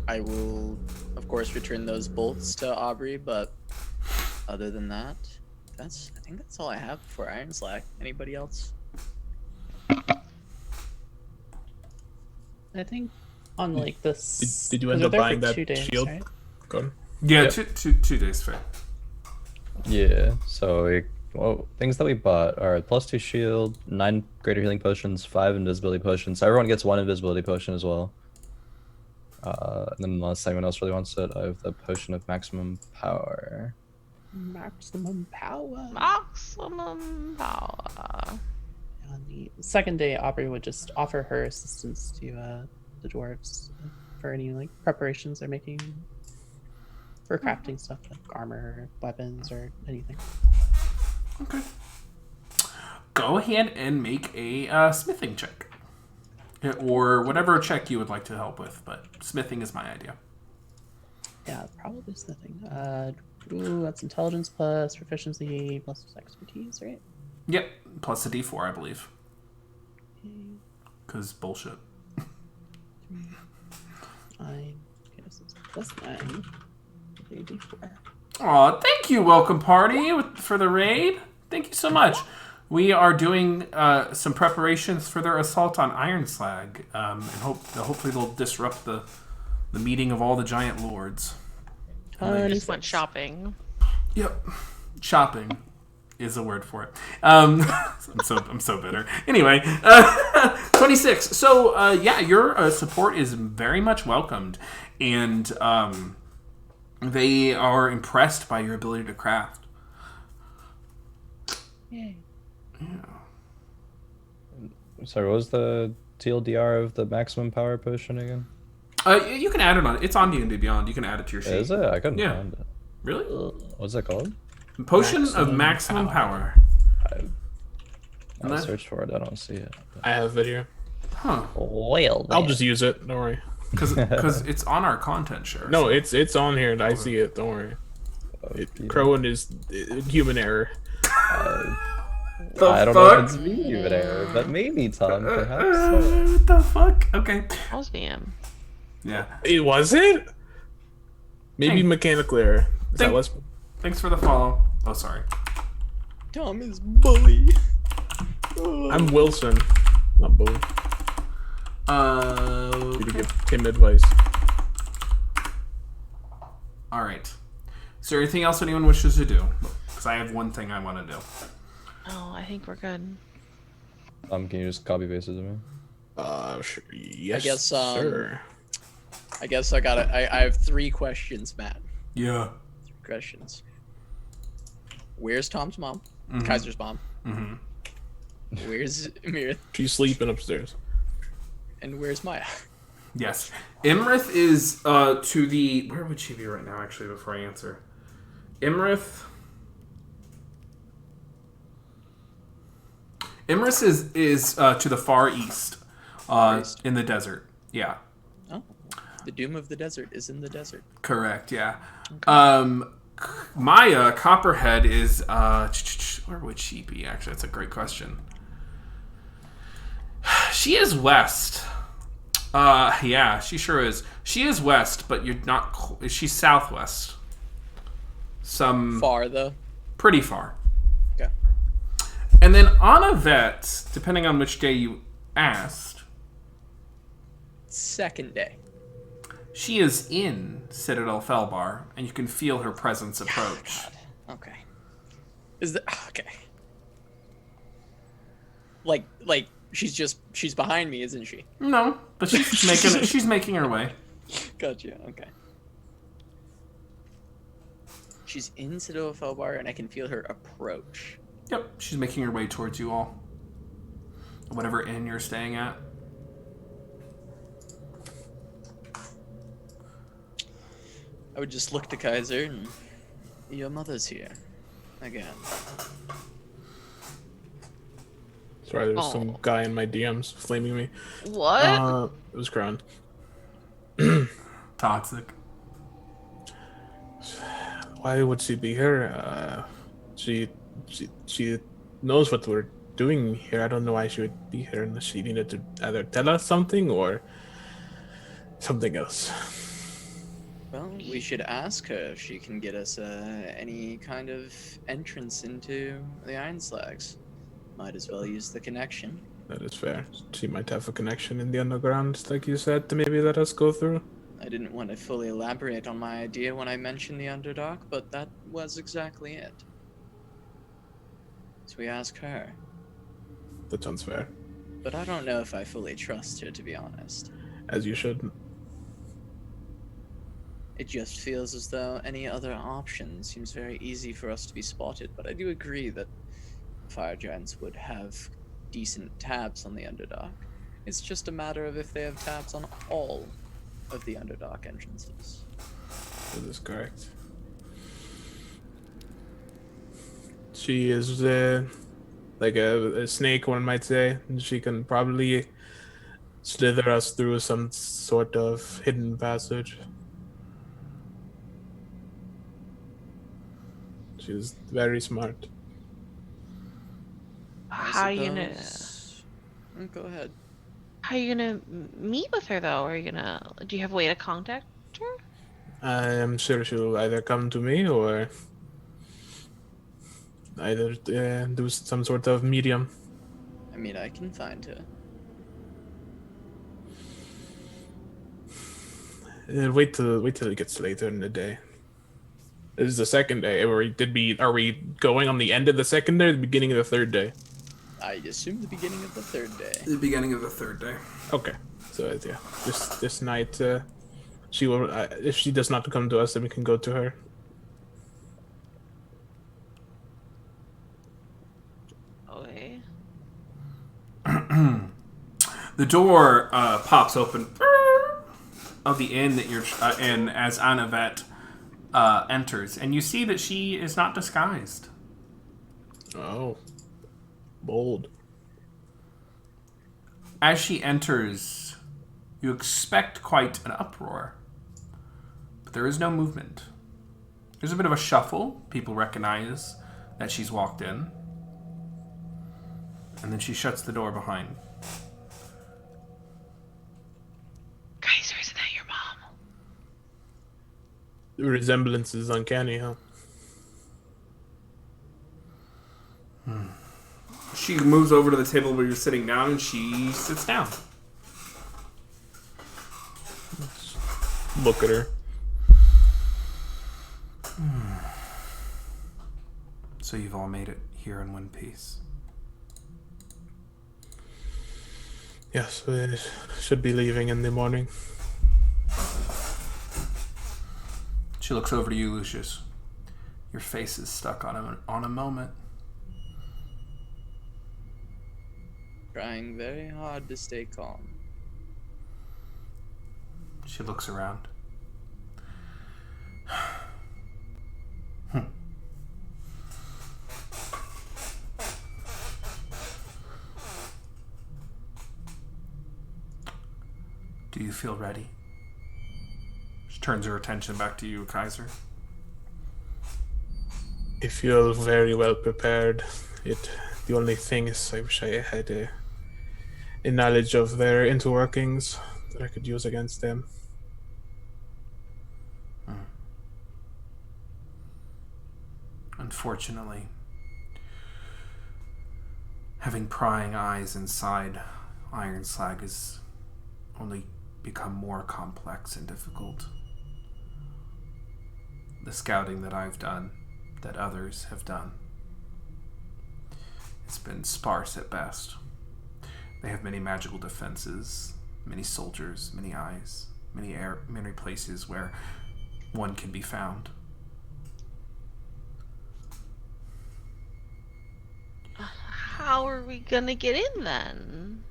I will, of course, return those bolts to Aubrey. But other than that, I think that's all I have for Iron Slag. Anybody else? I think on like this. Did you 'cause end we're up there for buying that 2 days, shield? right? Go on. Yeah, Yep. two days fair. Yeah, so things that we bought are +2 shield, 9 greater healing potions, 5 invisibility potions. So everyone gets 1 invisibility potion as well. And then unless anyone else really wants it, I have the potion of maximum power. Maximum power. Maximum power. On the second day, Aubrey would just offer her assistance to the dwarves for any like preparations they're making for crafting stuff like armor, weapons, or anything. Okay. Go ahead and make a smithing check. Or whatever check you would like to help with, but smithing is my idea. Yeah, probably smithing. That's intelligence plus proficiency plus expertise, right? Yep, plus a d4, I believe. Because bullshit. 9. Okay, so it's plus 9. 3d4. Aw, thank you, welcome party, for the raid. Thank you so much. We are doing some preparations for their assault on Iron Slag, and hopefully they'll disrupt the meeting of all the giant lords. I just went shopping. Yep, shopping. is a word for it. I'm so bitter. Anyway, 26. So yeah, your support is very much welcomed, and they are impressed by your ability to craft. Yay. Sorry, what was the TLDR of the maximum power potion again? You can add it on. It's on D&D Beyond. You can add it to your sheet. Is it? I couldn't Yeah. find it. Really? What's it called? Potion of maximum power. I searched for it. I don't see it. I have it here. Huh? Well, I'll just use it. Don't worry. Because it's on our content share. No, it's on here. I see it. Don't worry. Crowan is human error. I don't know if it's me even error, but maybe Tom, perhaps. What the fuck? Okay. That was DM. Yeah. It was it? Maybe Thank- mechanical error. Is that Thank- less? Thanks for the follow. Oh, sorry. Tom is bully. I'm Wilson, not Bully. You to give him advice. All right. Is there anything else anyone wishes to do? Because I have one thing I want to do. Oh, I think we're good. Can you just copy paste it to me? Sure. Yes, I guess, sir. I guess I have 3 questions, Matt. Yeah. 3 questions. Where's Tom's mom? Mm-hmm. Kaiser's mom. Mm-hmm. Where's Mirith? She's sleeping upstairs. And where's Maya? Yes. Imrith is to the... Where would she be right now, actually, before I answer? Imrith is to the far east, East. in the desert. Yeah. Oh, the doom of the desert is in the desert. Correct, yeah. Maya, Copperhead, is... where would she be, actually? That's a great question. She is west. Yeah, she sure is. She is west, but you're not... She's southwest. Far, though. Pretty far. Okay. And then Anavet, depending on which day you asked, Second day. she is in Citadel Felbar, and you can feel her presence approach. Okay. Is that... Okay. Like, she's behind me, isn't she? No, but she's making her way. Gotcha, okay. She's in Citadel Felbar, and I can feel her approach. Yep, she's making her way towards you all. Whatever inn you're staying at. I would just look to Kaiser and... Your mother's here. Again. Sorry, there's Oh. some guy in my DMs flaming me. What? It was Crown. Toxic. Why would she be here? She knows what we're doing here. I don't know why she would be here unless she needed to either tell us something or something else. Well, we should ask her if she can get us any kind of entrance into the Iron Slags. Might as well use the connection. That is fair. She might have a connection in the underground, like you said, to maybe let us go through. I didn't want to fully elaborate on my idea when I mentioned the Underdark, but that was exactly it. So we ask her. That sounds fair. But I don't know if I fully trust her, to be honest. As you should. It just feels as though any other option seems very easy for us to be spotted, but I do agree that Fire Giants would have decent tabs on the Underdark. It's just a matter of if they have tabs on all of the Underdark entrances. That is correct. She is like a snake, one might say, and she can probably slither us through some sort of hidden passage. She's very smart. How are you gonna? Go ahead. How are you gonna meet with her though? Are you gonna? Do you have a way to contact her? I am sure she'll either come to me or either do some sort of medium. I mean, I can find her. Wait till it gets later in the day. This is the second day. Are we going on the end of the second day or the beginning of the third day? I assume the beginning of the third day. The beginning of the third day. Okay. So yeah, this night, she will. If she does not come to us, then we can go to her. Okay. The door pops open of the inn that you're in as Anavet enters, and you see that she is not disguised. Oh, bold. As she enters, you expect quite an uproar, but there is no movement. There's a bit of a shuffle. People recognize that she's walked in, and then she shuts the door behind. Kaiser, isn't that your mom? The resemblance is uncanny, huh? She moves over to the table where you're sitting down, and she sits down. Look at her. So you've all made it here in one piece. Yes, we should be leaving in the morning. She looks over to you, Lucius. Your face is stuck on a moment. Trying very hard to stay calm. She looks around. Do you feel ready? She turns her attention back to you, Kaiser. I feel very well prepared. The only thing is I wish I had a knowledge of their interworkings that I could use against them. Unfortunately, having prying eyes inside Iron Slag has only become more complex and difficult. The scouting that I've done, that others have done, it's been sparse at best. They have many magical defenses, many soldiers, many eyes, many places where one can be found. How are we gonna get in then?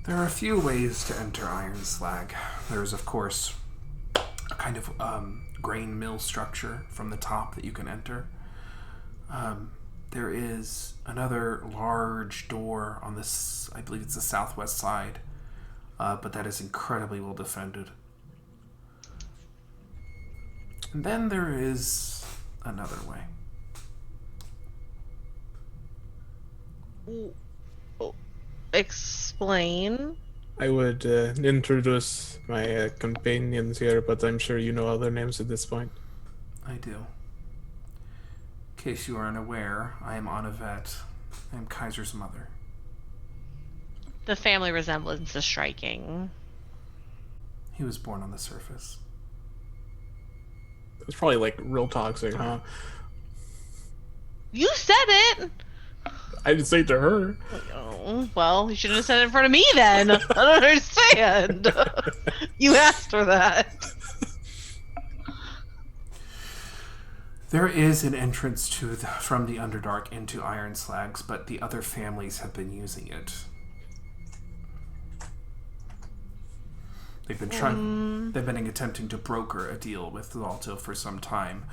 There are a few ways to enter Iron Slag. There's, of course, a kind of grain mill structure from the top that you can enter. There is another large door on this, I believe it's the southwest side, but that is incredibly well defended. And then there is another way. Explain. I would introduce my companions here, but I'm sure you know all their names at this point. I do. In case you are unaware, I am Anavet. I am Kaiser's mother. The family resemblance is striking. He was born on the surface. It's probably like real toxic, huh? You said it! I didn't say it to her. Oh, well, you shouldn't have said it in front of me then. I don't understand. You asked for that. There is an entrance from the Underdark into Iron Slags, but the other families have been using it. They've been attempting to broker a deal with Zalto for some time.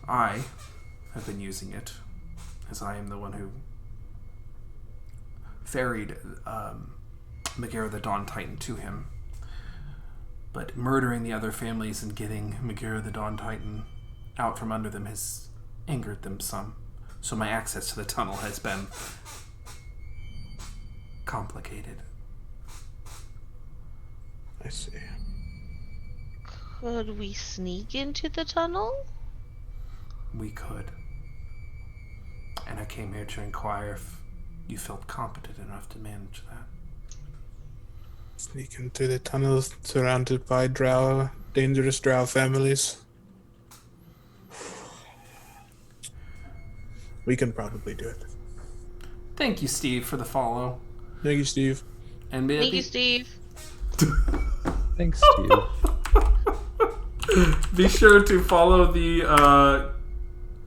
I have been using it, as I am the one who ferried Megara the Dawn Titan to him. But murdering the other families and getting Megara the Dawn Titan out from under them has angered them some. So my access to the tunnel has been complicated. I see. Could we sneak into the tunnel? We could. And I came here to inquire if you felt competent enough to manage that. Sneaking through the tunnels surrounded by drow, dangerous drow families. We can probably do it. Thank you, Steve, for the follow. Thank you, Steve. And Thank you, Steve. Thanks, Steve. be sure to follow the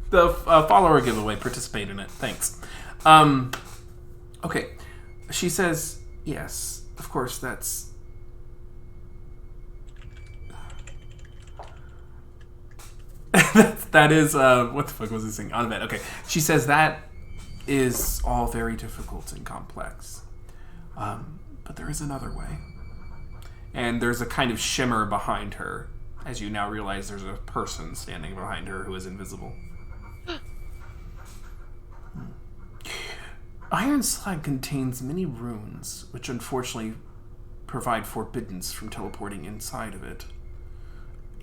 follower giveaway. Participate in it. Thanks. Okay. She says, yes, of course, that's... that is, what the fuck was this thing? On bed. Okay. She says that is all very difficult and complex. But there is another way. And there's a kind of shimmer behind her, as you now realize there's a person standing behind her who is invisible. Iron Slag contains many runes, which unfortunately provide forbiddance from teleporting inside of it.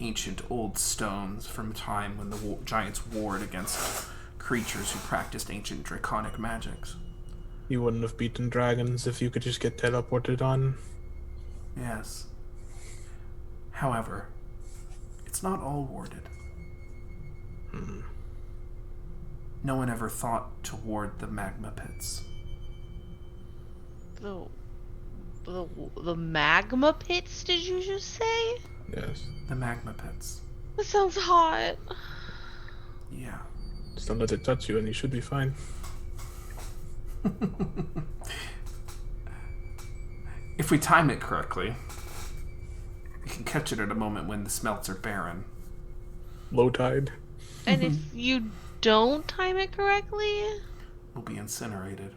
Ancient old stones from a time when the giants warred against creatures who practiced ancient draconic magics. You wouldn't have beaten dragons if you could just get teleported on. Yes. However, it's not all warded. No one ever thought to ward the magma pits. The magma pits, did you just say? Yes. The magma pits. That sounds hot. Yeah. Just don't let it touch you and you should be fine. If we time it correctly, we can catch it at a moment when the smelts are barren. Low tide. And if you don't time it correctly, We'll be incinerated.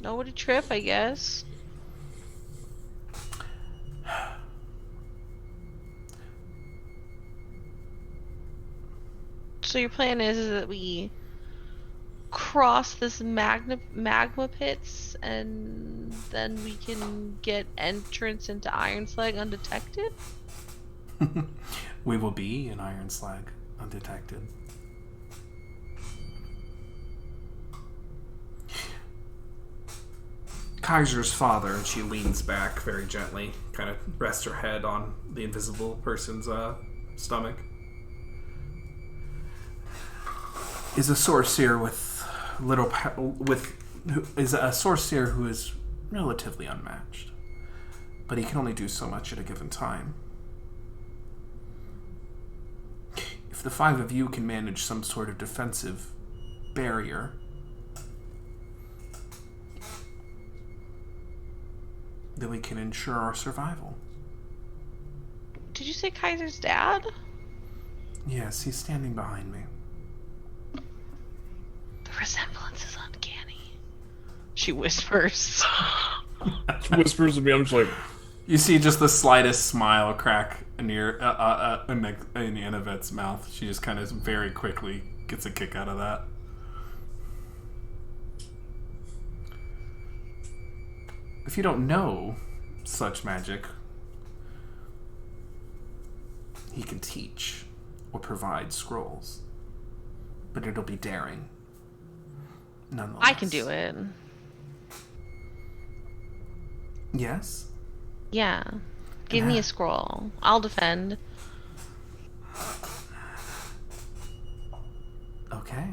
nobody trip, I guess. So your plan is that we cross this magma pits and then we can get entrance into Iron Slag undetected? We will be in Iron Slag, undetected. Kaiser's father, and she leans back very gently, kind of rests her head on the invisible person's stomach, is a sorcerer with is a sorcerer who is relatively unmatched, but he can only do so much at a given time. If the five of you can manage some sort of defensive barrier, then we can ensure our survival. Did you say Kaiser's dad? Yes, he's standing behind me. The resemblance is uncanny. She whispers. She whispers to me, I'm just like, You see just the slightest smile crack near in Anavet's mouth. She just kind of very quickly gets a kick out of that. If you don't know such magic, he can teach or provide scrolls. But it'll be daring. Nonetheless. I can do it. Yes? Yeah. Give me a scroll. I'll defend. Okay.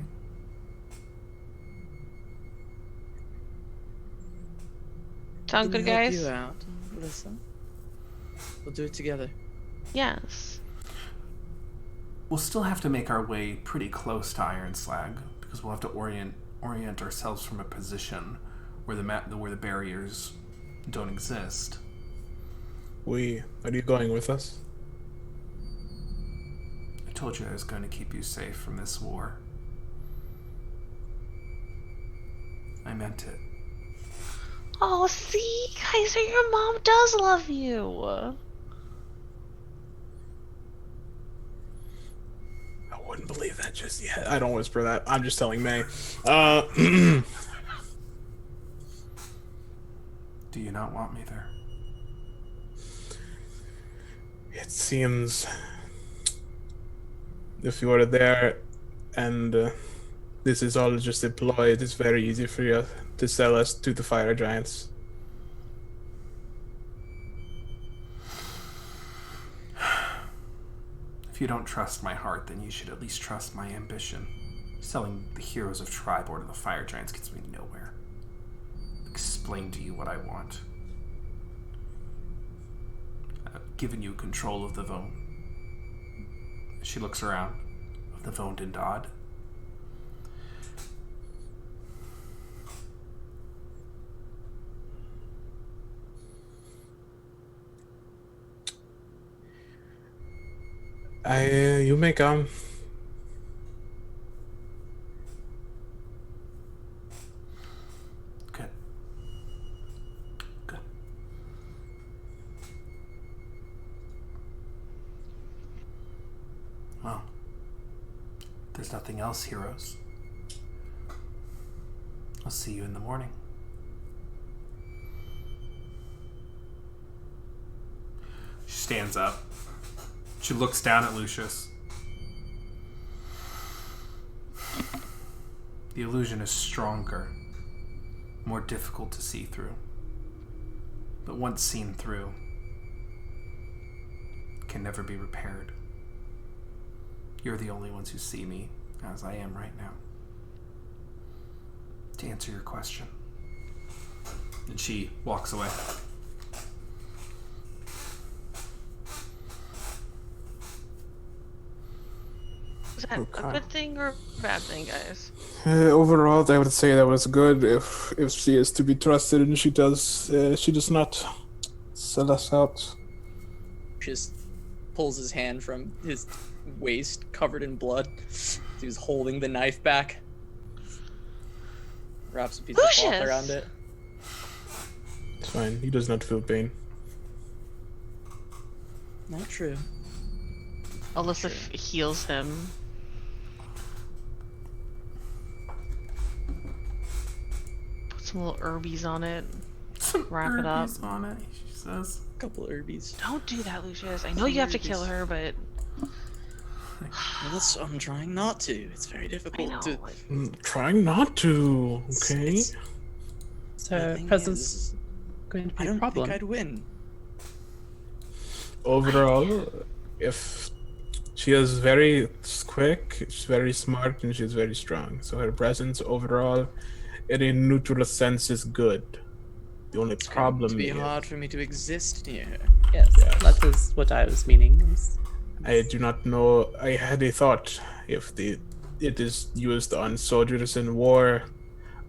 Sound good, guys? Help you out, Alyssa. We'll do it together. Yes. We'll still have to make our way pretty close to Iron Slag because we'll have to orient ourselves from a position where the barriers don't exist. are you going with us? I told you I was going to keep you safe from this war. I meant it. Oh, see? Kaiser, your mom does love you. I wouldn't believe that just yet. I don't whisper that. I'm just telling May. Do you not want me there? It seems if you were there, and this is all just a ploy. It is very easy for you to sell us to the fire giants. If you don't trust my heart, then you should at least trust my ambition. Selling the heroes of Tribord to the fire giants gets me nowhere. Explain to you what I want. I've given you control of the Vone. She looks around. Of the Vone and Dodd. You may come. Good. Good. Well, there's nothing else, heroes. I'll see you in the morning. She stands up. She looks down at Lucius. The illusion is stronger, more difficult to see through. But once seen through, it can never be repaired. You're the only ones who see me as I am right now. To answer your question. And she walks away. Is that a good thing or a bad thing, guys? Overall, I would say that was good. If she is to be trusted, and she does not sell us out. Just pulls his hand from his waist, covered in blood. He's holding the knife back. Wraps a piece of cloth Lucius! around it. It's fine. He does not feel pain. Not true. Alyssa heals him. Put some little herbies on it. Some Wrap it up. herbies on it, she says. A couple herbies. Don't do that, Lucius. I know you have to kill her, but Well, I'm trying not to. It's very I difficult know. to. Trying not to. Okay. It's- So the thing presence is, going to be I a don't problem. think I'd win. Overall, if she is very quick, she's very smart, and she's very strong. So her presence overall, in a neutral sense, is good. The only problem It'd be is hard for me to exist near her. Yes, Yes. that is what I was meaning. I do not know. I had a thought if it is used on soldiers in war,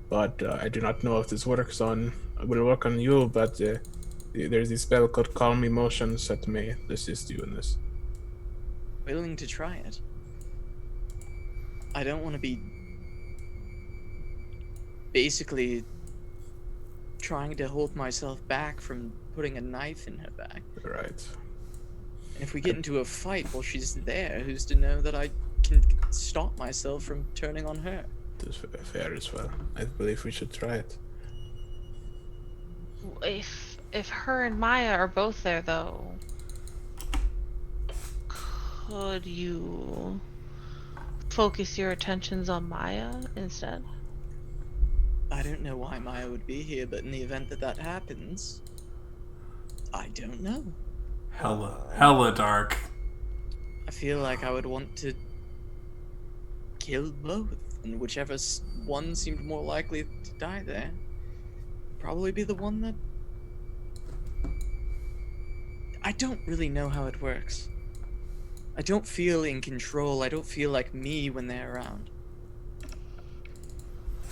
but I do not know if this will work on you. But there's a spell called Calm Emotions that may assist you in this. Willing to try it. I don't want to be basically trying to hold myself back from putting a knife in her back. Right. And if we get into a fight while she's there, who's to know that I can stop myself from turning on her? It is fair as well. I believe we should try it. if her and Maya are both there, though, could you focus your attentions on Maya instead? I don't know why Maya would be here, but in the event that happens, I don't know. Hella dark. I feel like I would want to kill both, and whichever one seemed more likely to die there, probably be the one that... I don't really know how it works. I don't feel in control. I don't feel like me when they're around.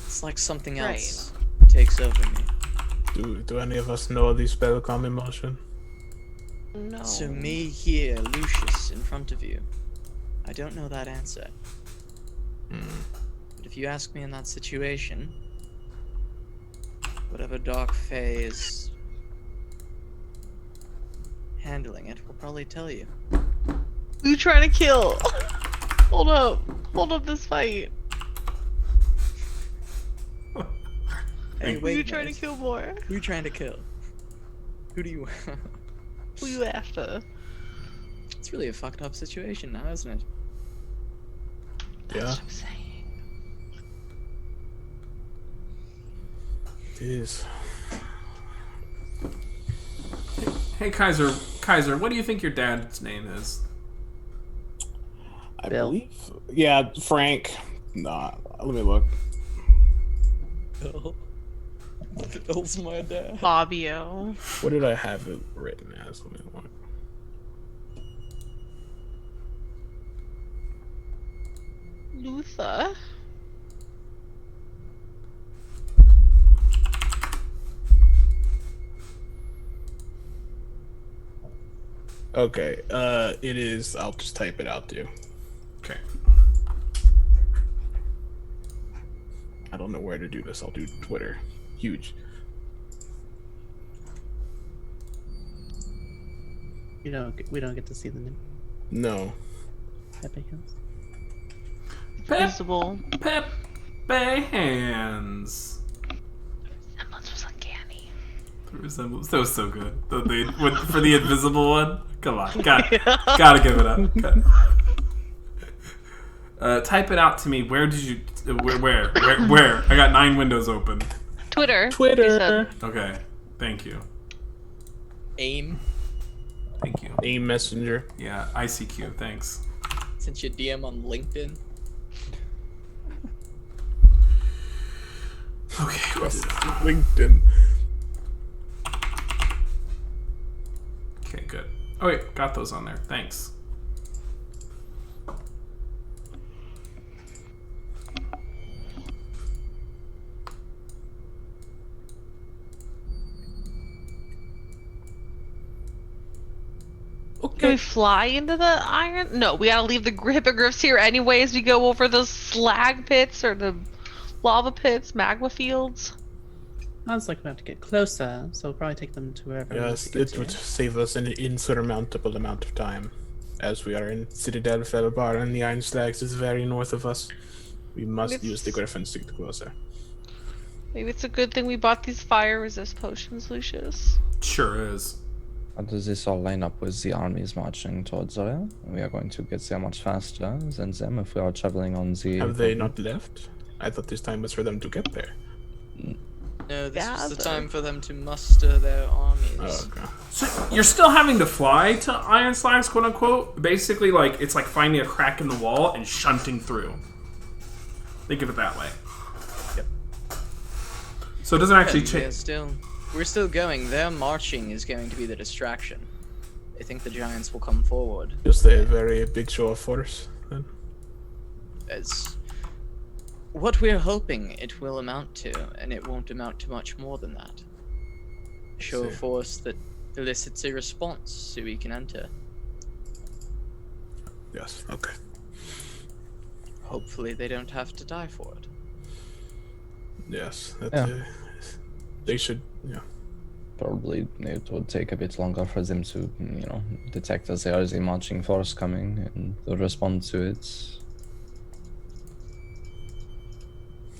It's like something Right. else takes over me. Do any of us know the spell Calm Emotion? No. So me here, Lucius, in front of you. I don't know that answer. But if you ask me in that situation, whatever Dark Fae is handling it will probably tell you. Who you trying to kill? Hold up this fight. Hey, Who wait you a trying to minute. kill more? Who you trying to kill? Who do you... Who you after? It's really a fucked up situation now, isn't it? Yeah, That's what I'm saying. it is. Hey, Kaiser, what do you think your dad's name is? I Bill. believe. Yeah, Frank. Nah, let me look. Bill. Bill's my dad. Fabio. What did I have it written as? Let me look. Luther. Okay, it is. I'll just type it out to you. Okay. I don't know where to do this. I'll do Twitter. Huge. We don't get to see the name. No. Pepe Hills. Visible. Pepe Hands. Semblance was uncanny. The resemblance. That was so good. For the invisible one. Come on, gotta give it up. Type it out to me. Where did you? Where? I got 9 windows open. Twitter. he Twitter. said. Okay, thank you. AIM. Thank you. AIM Messenger. Yeah, ICQ. Thanks. Sent you a DM on LinkedIn. Okay. LinkedIn. Okay, good. Oh wait, got those on there. Thanks. Can we fly into the iron? No, we gotta leave the hippogriffs here anyways. We go over those slag pits or the lava pits, magma fields. Sounds like we have to get closer, so we'll probably take them to wherever. we Yes, need to get it to. would save us an insurmountable amount of time, as we are in Citadel Felbar and the Iron Slags is very north of us. We must It's- use the Griffins to get closer. Maybe it's a good thing we bought these fire resist potions, Lucius. Sure is. How does this all line up with the armies marching towards Zoria? We are going to get there much faster than them if we are traveling on the... Have they not left? I thought this time was for them to get there. No, this was the Gather. time for them to muster their armies. Oh, okay. So you're still having to fly to Iron Slags, quote unquote. Basically, like it's like finding a crack in the wall and shunting through. Think of it that way. Yep. So it doesn't actually Yeah, change. we're still going. Their marching is going to be the distraction. I think the giants will come forward. Just a very big show of force, then. As what we're hoping it will amount to, and it won't amount to much more than that. A show of See. force that elicits a response so we can enter. Yes, okay. Hopefully they don't have to die for it. Yes, that, Yeah. they should, yeah. Probably it would take a bit longer for them to, detect that there is a marching force coming and to respond to it.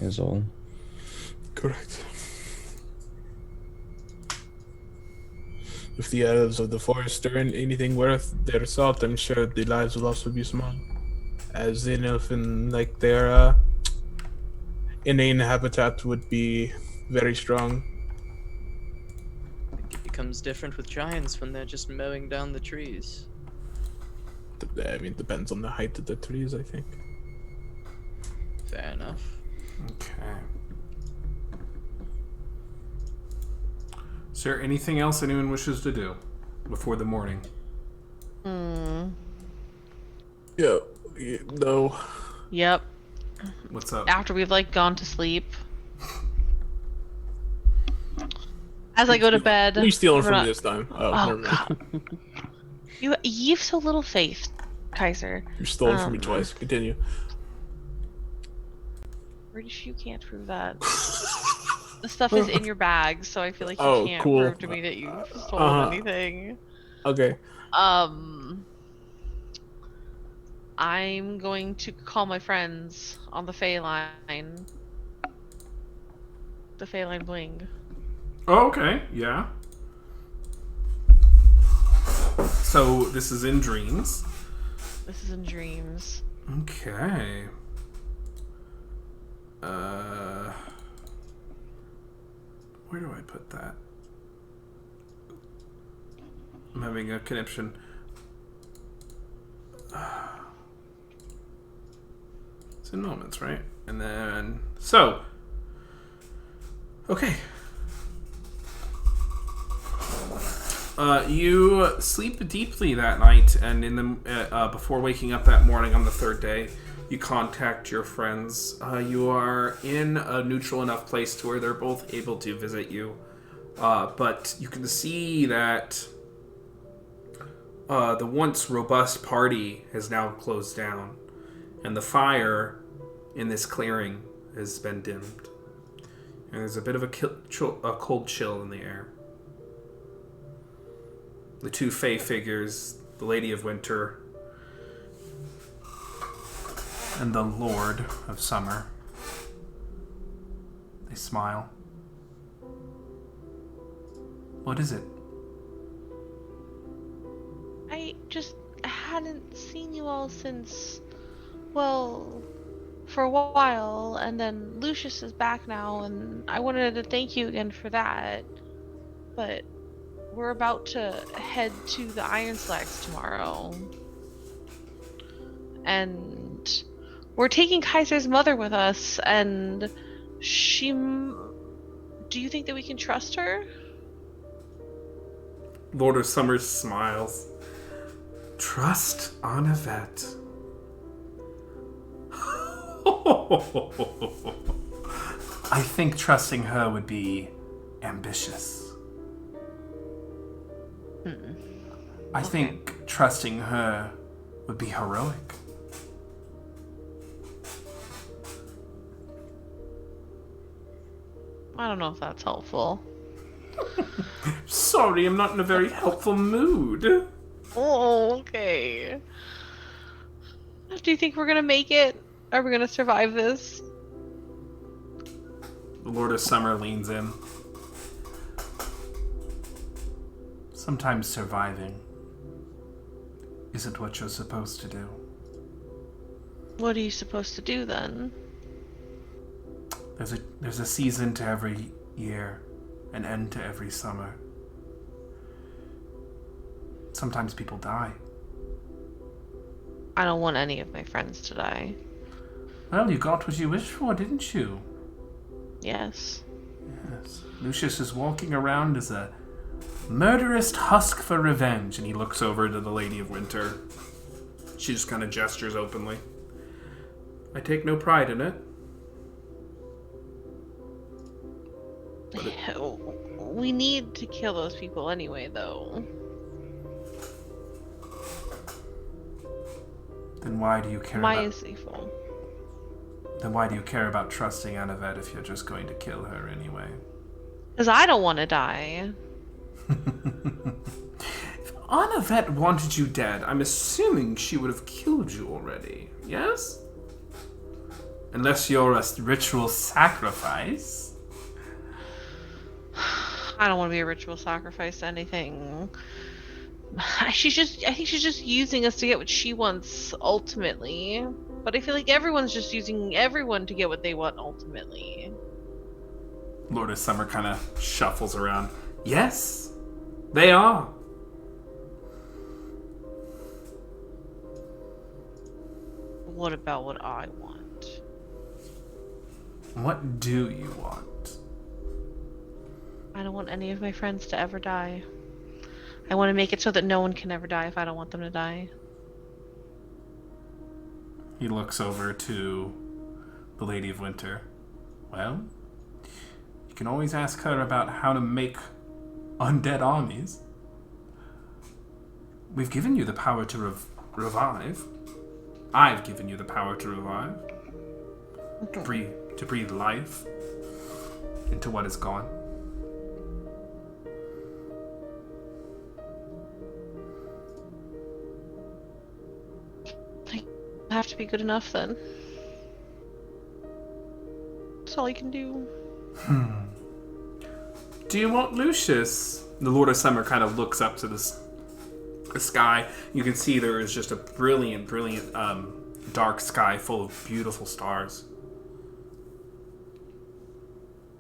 Is all. Correct. If the elves of the forest are anything worth their salt, I'm sure the lives will also be small. As in elfin, like their inane habitat would be very strong. It becomes different with giants when they're just mowing down the trees. I mean, depends on the height of the trees, I think. Fair enough. Okay. Is there anything else anyone wishes to do before the morning? Yeah, no. Yep. What's up? After we've like gone to sleep. As I go to bed. What are you stealing we're from not- me this time? Oh, Oh never mind. God. You've so little faith, Kaiser. You stole it from me Um, twice. Continue. British, you can't prove that. The stuff is in your bag, so I feel like you Oh, can't cool. prove to me that you stole anything. Okay. I'm going to call my friends on the Fey line. The Fey line bling. Oh, okay. Yeah. So this is in dreams. This is in dreams. Okay. Where do I put that? I'm having a conniption. It's in moments, right? And then so. Okay. You sleep deeply that night, and in the before waking up that morning on the third day, you contact your friends. You are in a neutral enough place to where they're both able to visit you, but you can see that the once robust party has now closed down, and the fire in this clearing has been dimmed, and there's a bit of a cold chill in the air. The two Fey figures, the Lady of Winter and the Lord of Summer, they smile. What is it? I just hadn't seen you all since, well, for a while, and then Lucius is back now, and I wanted to thank you again for that. But we're about to head to the Iron Slacks tomorrow. And we're taking Kaiser's mother with us, and she... Do you think that we can trust her? Lord of Summer smiles. Trust Anavet. I think trusting her would be ambitious. I think trusting her would be heroic. I don't know if that's helpful. Sorry, I'm not in a very helpful mood. Oh, okay. Do you think we're gonna make it? Are we gonna survive this? The Lord of Summer leans in. Sometimes surviving isn't what you're supposed to do. What are you supposed to do then? There's a season to every year, an end to every summer. Sometimes people die. I don't want any of my friends to die. Well, you got what you wished for, didn't you? Yes. Yes. Lucius is walking around as a murderous husk for revenge, and he looks over to the Lady of Winter. She just kind of gestures openly. I take no pride in it. We need to kill those people anyway, though. Then why do you care Maya's evil. Then why do you care about trusting Anavet if you're just going to kill her anyway? Because I don't want to die. If Anavet wanted you dead, I'm assuming she would have killed you already, yes? Unless you're a ritual sacrifice. I don't want to be a ritual sacrifice to anything. I think she's just using us to get what she wants ultimately. But I feel like everyone's just using everyone to get what they want ultimately. Lord of Summer kind of shuffles around. Yes, they are. What about what I want? What do you want? I don't want any of my friends to ever die. I want to make it so that no one can ever die if I don't want them to die. He looks over to the Lady of Winter. Well, you can always ask her about how to make undead armies. We've given you the power to revive. I've given you the power to revive. To breathe life into what is gone. I have to be good enough then. That's all you can do. Do you want Lucius? The Lord of Summer kind of looks up to the sky. You can see there is just a brilliant, dark sky full of beautiful stars.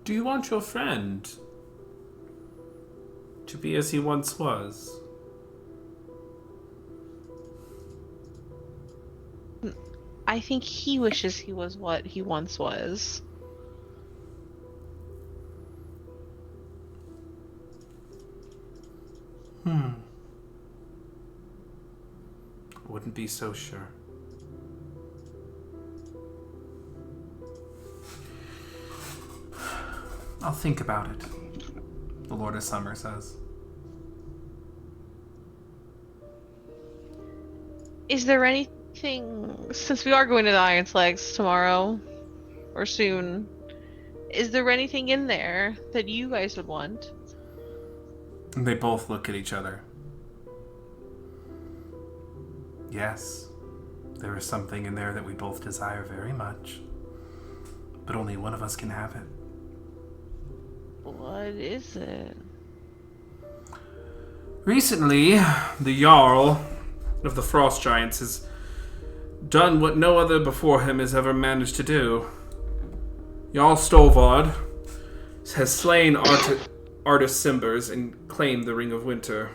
Do you want your friend to be as he once was? I think he wishes he was what he once was. Wouldn't be so sure. I'll think about it, the Lord of Summer says. Is there anything, since we are going to the Iron Slags tomorrow, or soon, is there anything in there that you guys would want? And they both look at each other. Yes, there is something in there that we both desire very much, but only one of us can have it. What is it? Recently, the Jarl of the Frost Giants has done what no other before him has ever managed to do. Jarl Stolvard has slain Artus Cimbers and claimed the Ring of Winter.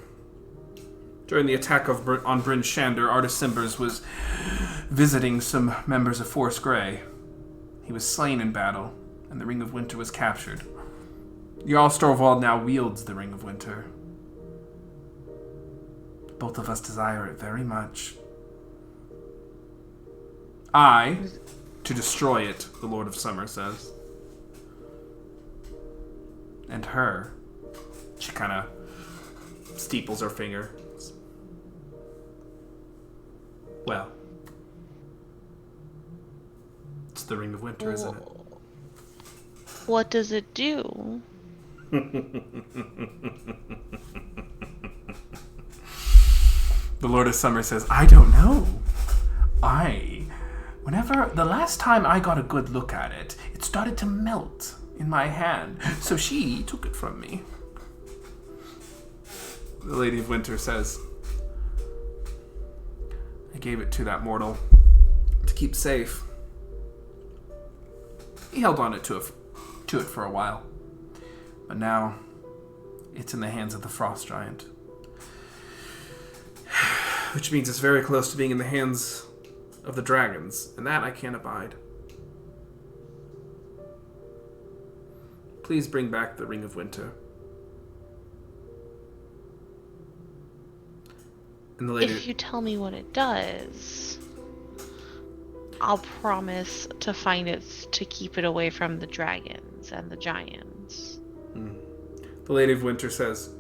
During the attack on Bryn Shander, Artus Cimbers was visiting some members of Force Grey. He was slain in battle, and the Ring of Winter was captured. Jarl Stolvard now wields the Ring of Winter. Both of us desire it very much. I, to destroy it, the Lord of Summer says. And her, she kind of steeples her finger. Well, it's the Ring of Winter, isn't it? What does it do? The Lord of Summer says, I don't know. Whenever the last time I got a good look at it, it started to melt in my hand. So she took it from me. The Lady of Winter says, I gave it to that mortal to keep safe. He held on to it for a while. But now, it's in the hands of the Frost Giant. Which means it's very close to being in the hands of the dragons, and that I can't abide. Please bring back the Ring of Winter. And the lady... If you tell me what it does, I'll promise to find it to keep it away from the dragons and the giants. The Lady of Winter says...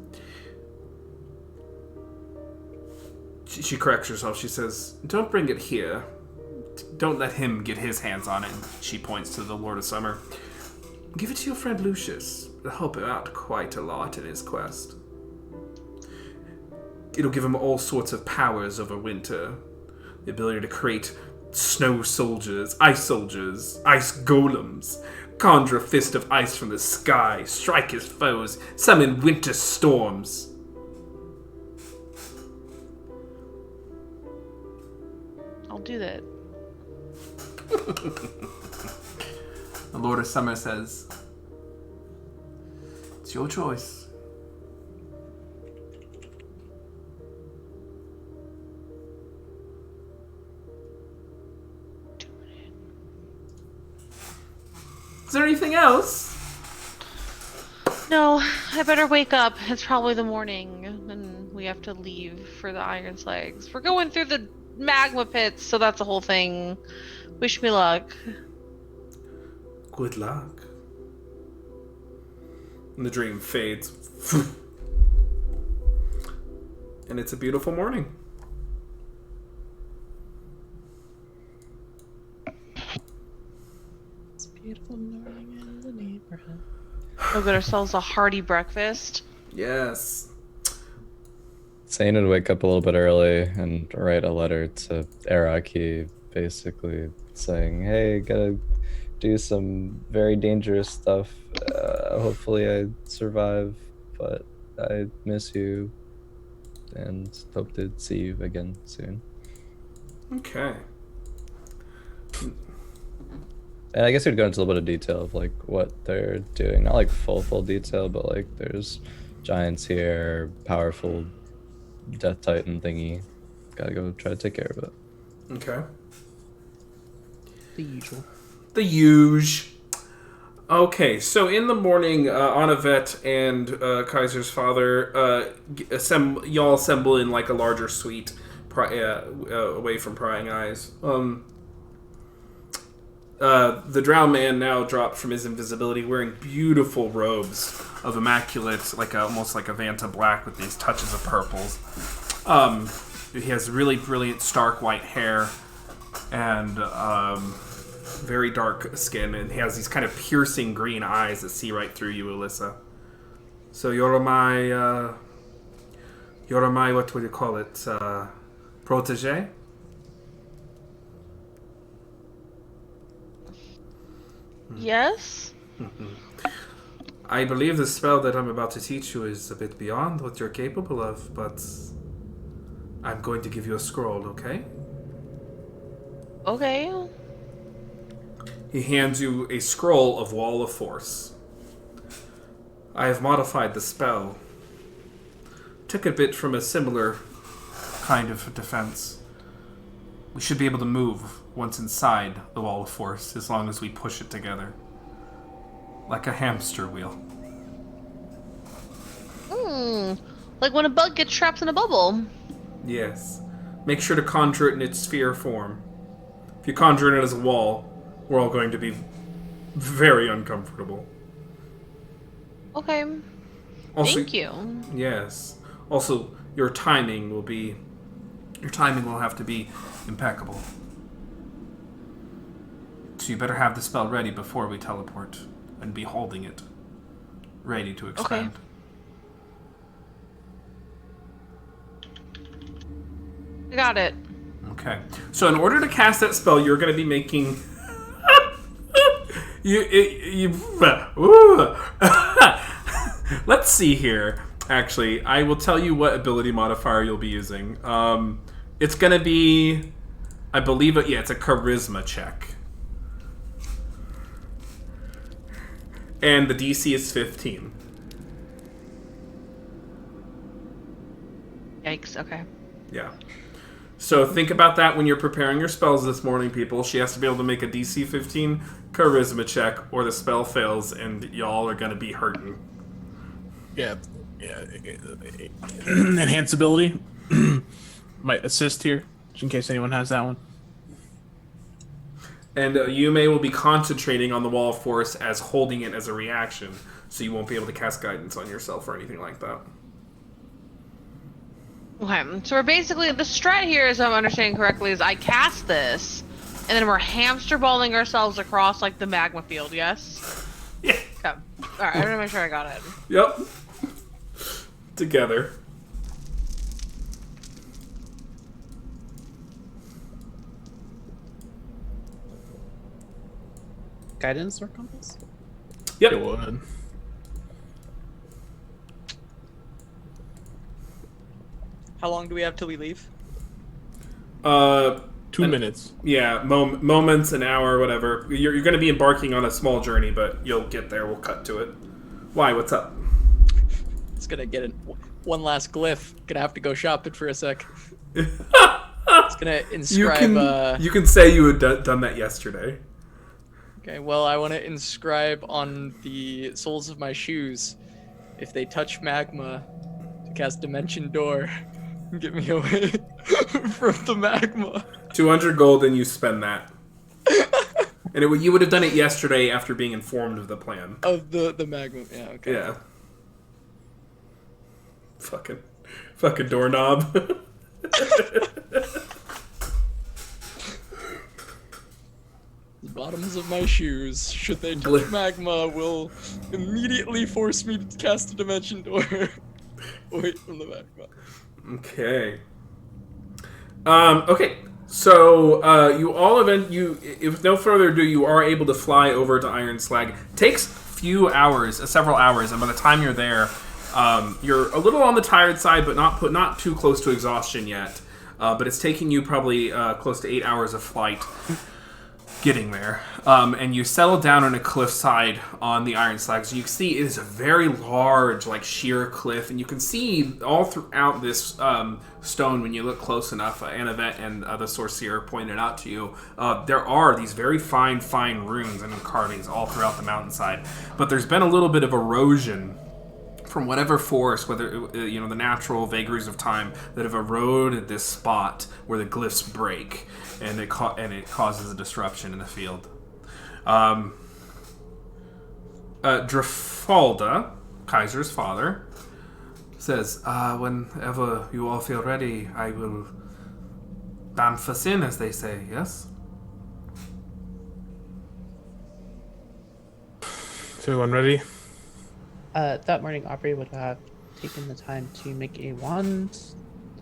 She corrects herself. She says, don't bring it here. Don't let him get his hands on it. And she points to the Lord of Summer. Give it to your friend Lucius. It'll help him out quite a lot in his quest. It'll give him all sorts of powers over winter. The ability to create snow soldiers, ice golems, conjure a fist of ice from the sky, strike his foes, summon winter storms. I'll do that. The Lord of Summer says, it's your choice. Is there anything else? No, I better wake up. It's probably the morning, and we have to leave for the Iron Slags. We're going through the magma pits, so that's the whole thing. Wish me luck. Good luck. And the dream fades. And it's a beautiful morning. It's a beautiful morning in the neighborhood. We'll get ourselves a hearty breakfast. Yes. Zane would wake up a little bit early and write a letter to Araki, basically saying, hey, gotta do some very dangerous stuff. Hopefully I survive, but I miss you and hope to see you again soon. Okay. And I guess we'd go into a little bit of detail of like what they're doing. Not like full detail, but like there's giants here, powerful death titan thingy. Gotta go try to take care of it. Okay. The usual. The huge. Okay, so in the morning, Anavet and Kaiser's father, y'all assemble in like a larger suite, away from prying eyes. The Drow man now dropped from his invisibility, wearing beautiful robes of immaculate, almost like a Vanta black with these touches of purples. He has really brilliant, stark white hair and very dark skin, and he has these kind of piercing green eyes that see right through you, Alyssa. So you're my what would you call it? Protege? Yes? I believe the spell that I'm about to teach you is a bit beyond what you're capable of, but I'm going to give you a scroll, okay? Okay. He hands you a scroll of Wall of Force. I have modified the spell. Took a bit from a similar kind of defense. We should be able to move once inside the Wall of Force, as long as we push it together. Like a hamster wheel. Like when a bug gets trapped in a bubble. Yes. Make sure to conjure it in its sphere form. If you conjure it as a wall, we're all going to be very uncomfortable. Okay. Also, Thank you. Yes. Also, your timing will have to be impeccable. So you better have the spell ready before we teleport, and be holding it, ready to expand. Okay. I got it. Okay. So in order to cast that spell, you're going to be making... Let's see here. Actually, I will tell you what ability modifier you'll be using. It's going to be... I believe it... Yeah, it's a charisma check. And the DC is 15. Yikes, okay. Yeah. So think about that when you're preparing your spells this morning, people. She has to be able to make a DC 15 charisma check, or the spell fails, and y'all are going to be hurting. Yeah. Enhance ability. Might assist here, just in case anyone has that one. And Yume will be concentrating on the Wall of Force as holding it as a reaction, so you won't be able to cast guidance on yourself or anything like that. Okay, so we're basically, the strat here, as I'm understanding correctly, is I cast this, and then we're hamster balling ourselves across, like, the magma field, yes? Yeah. Okay. Alright, I'm gonna make sure I got it. Yep. Together. Guidance or compass? Yep. It would. How long do we have till we leave? 2 minutes. Yeah, moments, an hour, whatever. You're going to be embarking on a small journey, but you'll get there. We'll cut to it. Why? What's up? It's gonna get one last glyph. Gonna have to go shopping for a sec. It's gonna inscribe. You can say you had done that yesterday. Okay, well, I want to inscribe on the soles of my shoes, if they touch magma, to cast Dimension Door and get me away from the magma. 200 gold, and you spend that. And you would have done it yesterday after being informed of the plan. Of the magma, yeah, okay. Yeah. Fucking doorknob. The bottoms of my shoes, should they touch magma, will immediately force me to cast a Dimension Door away from the magma. Okay. Okay. So you all with no further ado, you are able to fly over to Iron Slag. Takes several hours, and by the time you're there, you're a little on the tired side, but not too close to exhaustion yet. But it's taking you probably close to 8 hours of flight. getting there. And you settle down on a cliffside on the Iron Slags. You can see it is a very large, like, sheer cliff, and you can see all throughout this stone, when you look close enough, Anavet and the Sorcerer pointed out to you, there are these very fine runes and carvings all throughout the mountainside. But there's been a little bit of erosion from whatever force, whether the natural vagaries of time, that have eroded this spot where the glyphs break, and it causes a disruption in the field. Drafalda, Kaiser's father, says, whenever you all feel ready, I will banff us in, as they say, yes? Is everyone ready? That morning, Aubrey would have taken the time to make a wand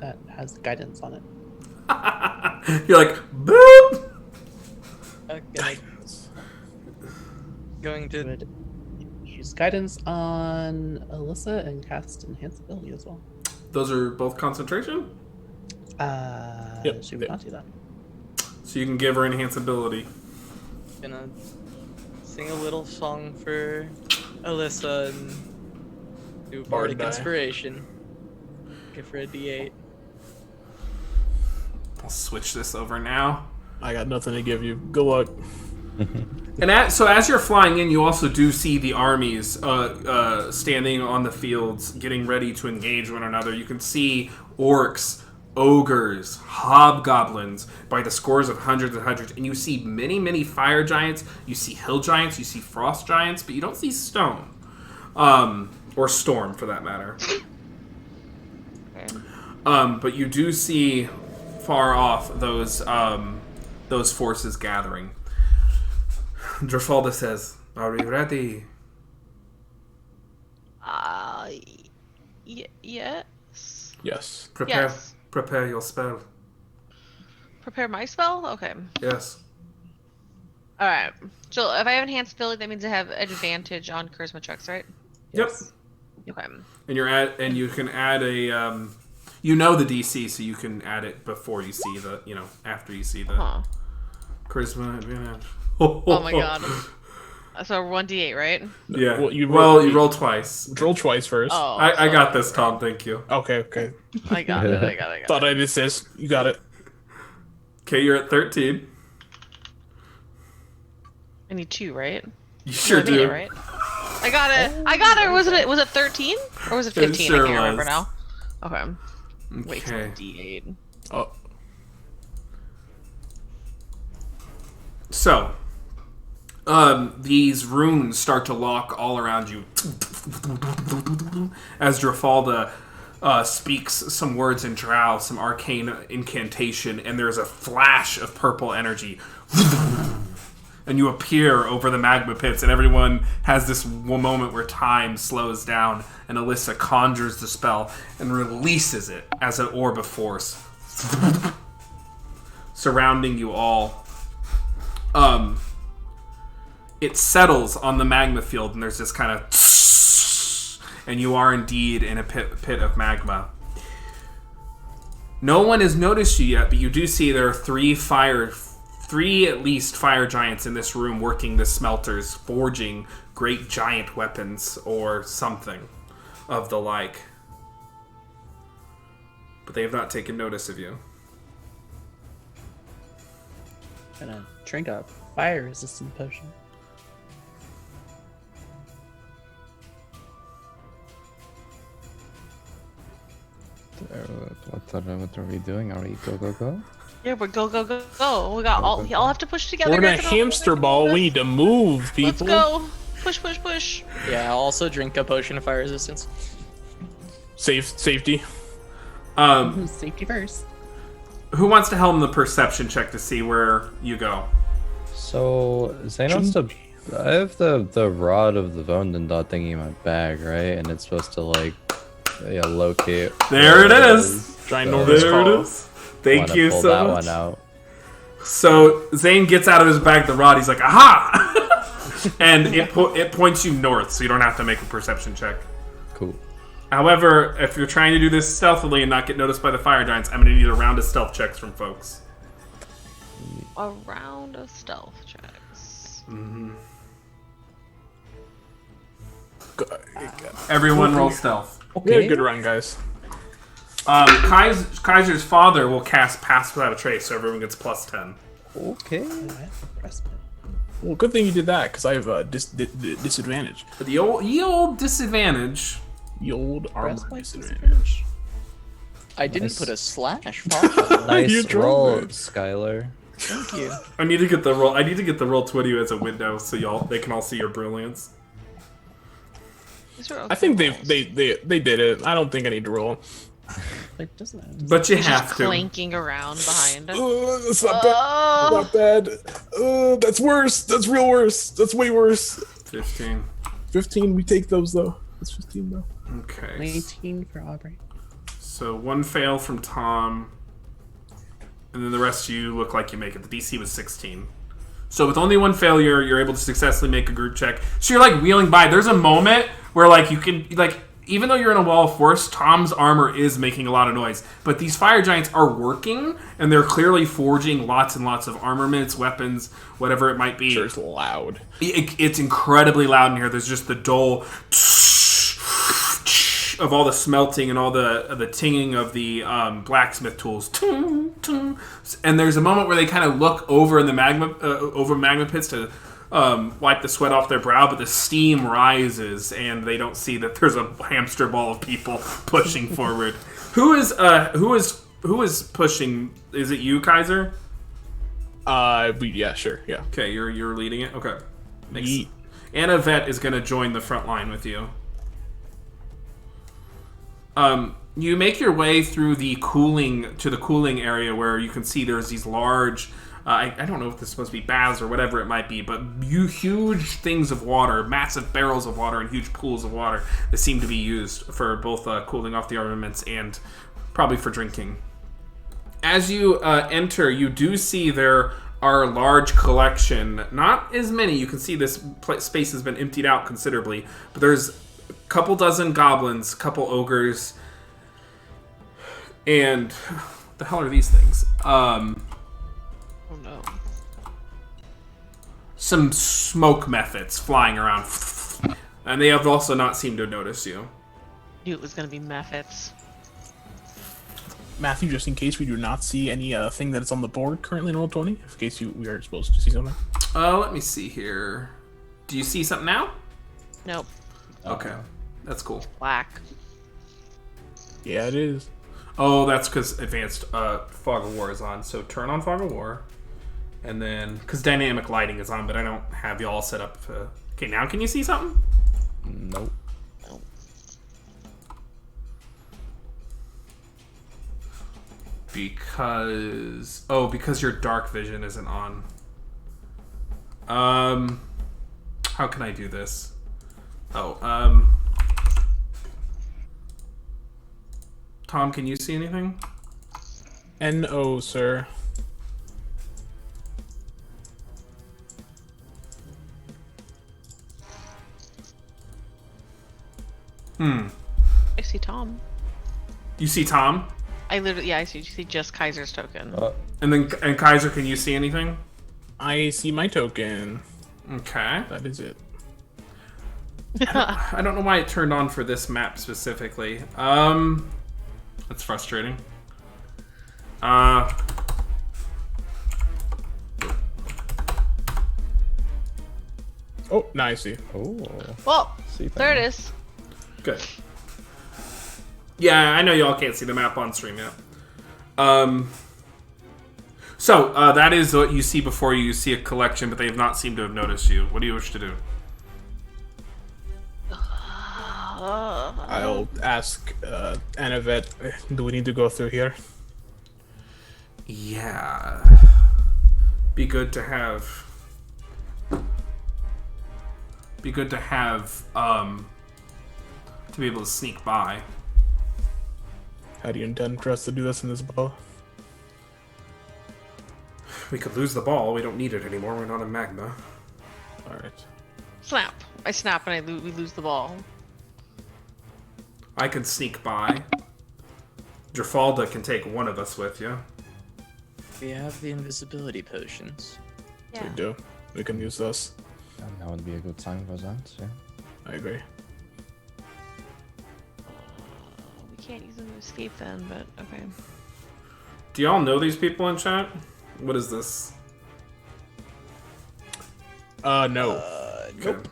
that has guidance on it. You're like, boop! Okay. Going to Would use guidance on Alyssa and cast Enhance Ability as well. Those are both concentration? Yep. She would not do that. So you can give her enhance ability. gonna sing a little song for Alyssa and do bardic die. inspiration. Give her a D8. I'll switch this over now. I got nothing to give you. Good luck. And so as you're flying in, you also do see the armies standing on the fields, getting ready to engage one another. You can see orcs, ogres, hobgoblins by the scores of hundreds and hundreds. And you see many, many fire giants. You see hill giants. You see frost giants. But you don't see stone. Or storm, for that matter. But you do see far off those forces gathering. Drafalda says, "Are we ready?" Yes. Yes. Prepare your spell. Prepare my spell? Okay. Yes. Alright. So if I have enhanced ability, that means I have advantage on charisma checks, right? Yep. Okay. And you can add a the DC, so you can add it before you see after you see the charisma advantage. Oh my god. So 1d8, right? Yeah. Well, you you roll twice. Roll twice first. Oh. I got this, Tom. Thank you. Okay. I got it. Thought I'd assist. You got it. Okay, you're at 13. I need 2, right? You sure I think do. it, right? I got it. Was it 13? Or was it 15? sure I can't remember was. now. Okay. Wait, so Okay. D8. Oh. So, these runes start to lock all around you as Drafalda speaks some words in Drow, some arcane incantation, and there's a flash of purple energy. And you appear over the magma pits, and everyone has this moment where time slows down, and Alyssa conjures the spell and releases it as an orb of force, surrounding you all. It settles on the magma field, and there's this kind of, and you are indeed in a pit of magma. No one has noticed you yet, but you do see there are three at least fire giants in this room working the smelters, forging great giant weapons or something of the like. But they have not taken notice of you. Gonna drink a fire resistant potion. What are we doing? Are we go? Yeah, we're go. We got all have to push together. We're in a guys, and all- hamster ball. We need to move, people. Let's go. Push. Yeah, I'll also drink a potion of fire resistance. Safety. Safety first. Who wants to help him the perception check to see where you go? So Zane wants to. I have the rod of the Vondendot thingy in my bag, right? And it's supposed to locate. There it where is. Ginormous There call. it is. Thank Wanna you pull so that much. one out. So Zane gets out of his bag the rod. He's like, aha! And it points you north, so you don't have to make a perception check. Cool. However, if you're trying to do this stealthily and not get noticed by the fire giants, I'm going to need a round of stealth checks from folks. a round of stealth checks. Everyone roll stealth. We had a good run, guys. Kaiser's father will cast Pass Without a Trace, so everyone gets plus 10. Okay. Well, good thing you did that, because I have a disadvantage. The old disadvantage. The old armor Breastplate disadvantage. I didn't Nice. put a slash. Fuck. You Nice drove roll, it. Skylar. Thank you. I need to get the roll 20 as a window so they can all see your brilliance. These are I think okay rolls. they did it. I don't think I need to roll. Like, doesn't it? But you He's have just to. clanking around behind us. That's not bad. Oh, Not bad. That's worse. That's real worse. That's way worse. 15. 15. We take those though. That's 15 though. Okay. 19 for Aubrey. So one fail from Tom, and then the rest of you look like you make it. The DC was 16. So with only one failure, you're able to successfully make a group check. So you're like wheeling by. There's a moment where like you can like, even though you're in a wall of force, Tom's armor is making a lot of noise. But these fire giants are working, and they're clearly forging lots and lots of armaments, weapons, whatever it might be. Sure, it's loud. It's incredibly loud in here. There's just the dull of all the smelting and all the tinging of the blacksmith tools. And there's a moment where they kind of look over in the magma pits to wipe the sweat off their brow, but the steam rises and they don't see that there's a hamster ball of people pushing forward. Who is pushing? Is it you, Kaiser? Yeah, sure, yeah. Okay, you're leading it. Okay. Yeet. Anna Vet is going to join the front line with you. You make your way through the cooling area where you can see there's these large, I don't know if this is supposed to be baths or whatever it might be, but huge things of water, massive barrels of water and huge pools of water that seem to be used for both cooling off the armaments and probably for drinking. As you enter, you do see there are a large collection, not as many, you can see this space has been emptied out considerably, but there's a couple dozen goblins, a couple ogres, and what the hell are these things? oh no. Some smoke methods flying around, and they have also not seemed to notice you. Knew it was gonna be methods. Matthew, just in case we do not see any thing that is on the board currently in Roll20, in case we are supposed to see something. Let me see here. Do you see something now? Nope. Okay, that's cool. Black. Yeah, it is. Oh, that's because advanced Fog of War is on. So turn on Fog of War, and then because dynamic lighting is on, but I don't have y'all set up. Okay, now can you see something? Nope. Because your dark vision isn't on. How can I do this? Tom, can you see anything? No, sir. I see Tom. You see Tom? I literally, I see just Kaiser's token. And Kaiser, can you see anything? I see my token. Okay. That is it. I don't know why it turned on for this map specifically. That's frustrating. Oh, now I see. Oh. Well, See there it thing. is. Good. Yeah, I know y'all can't see the map on stream yet. So that is what you see before you. You see a collection, but they have not seemed to have noticed you. What do you wish to do? I'll ask Anavet, do we need to go through here? Yeah. Be good to have. Be good to have. To be able to sneak by. How do you intend for us to do this in this ball? We could lose the ball. We don't need it anymore. We're not in magma. Alright. Snap. I snap and we lose the ball. I can sneak by. Drafalda can take one of us with you. We have the invisibility potions. Yeah. We do. We can use this. Yeah, that would be a good time for that. Yeah. I agree. We can't use them to escape then, but okay. Do y'all know these people in chat? What is this? No. Nope.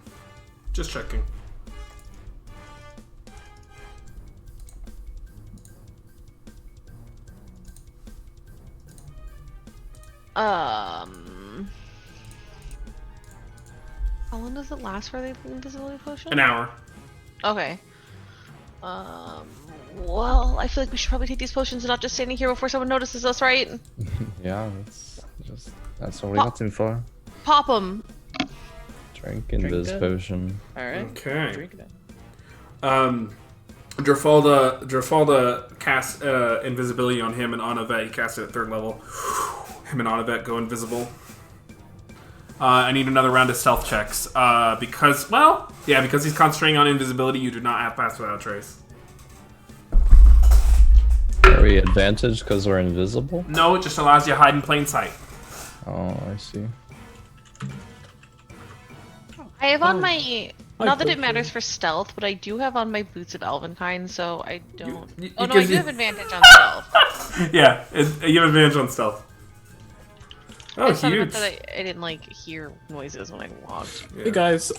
Just checking. How long does it last for the invisibility potion? An hour. Okay. Well, I feel like we should probably take these potions and not just standing here before someone notices us, right? Yeah, that's what we got him for. Pop them. Drink invis it. potion. All right. Okay. Drink it. Drafalda casts invisibility on him and Anavet. He casts it at 3rd level. Him and Anavet go invisible. I need another round of stealth checks. Because he's concentrating on invisibility, you do not have pass without trace. Are we advantaged because we're invisible? No, it just allows you to hide in plain sight. Oh, I see. I have on my. Not that it potion. matters for stealth, but I do have on my boots of Elvenkind, so I don't. You- oh no, I because do you- have advantage on stealth. Yeah, you have advantage on stealth. I Oh, just thought huge. that I didn't like hear noises when I walked. Yeah. Hey guys.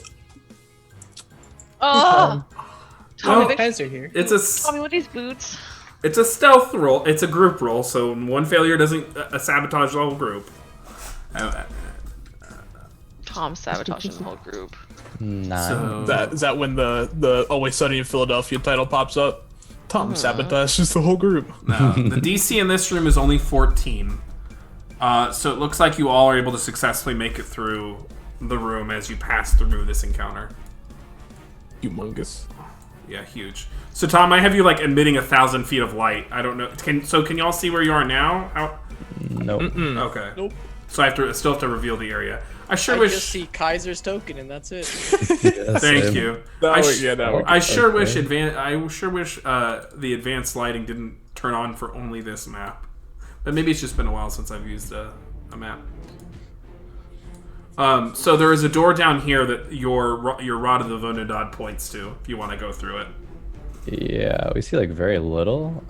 Oh, Tommy, Well, Vic- Guys are here. Tommy, what are these boots? It's a stealth roll. It's a group roll, so one failure doesn't sabotage the whole group. Tom sabotaging the whole group. 9. So Is that when the Always Sunny in Philadelphia title pops up? Tom sabotages the whole group. no, the DC in this room is only 14. So it looks like you all are able to successfully make it through the room as you pass through this encounter. Humongous. Yeah, huge. So Tom, I have you like emitting 1,000 feet of light. I don't know. Can y'all see where you are now? How? Nope. Okay. Nope. So I still have to reveal the area. I sure I wish. just see Kaiser's token and that's it. Thank you. That worked. I sure Okay. wish the advanced lighting didn't turn on for only this map. But maybe it's just been a while since I've used a map. So there is a door down here that your Rod of the Vonadad points to. If you want to go through it. Yeah, we see like very little.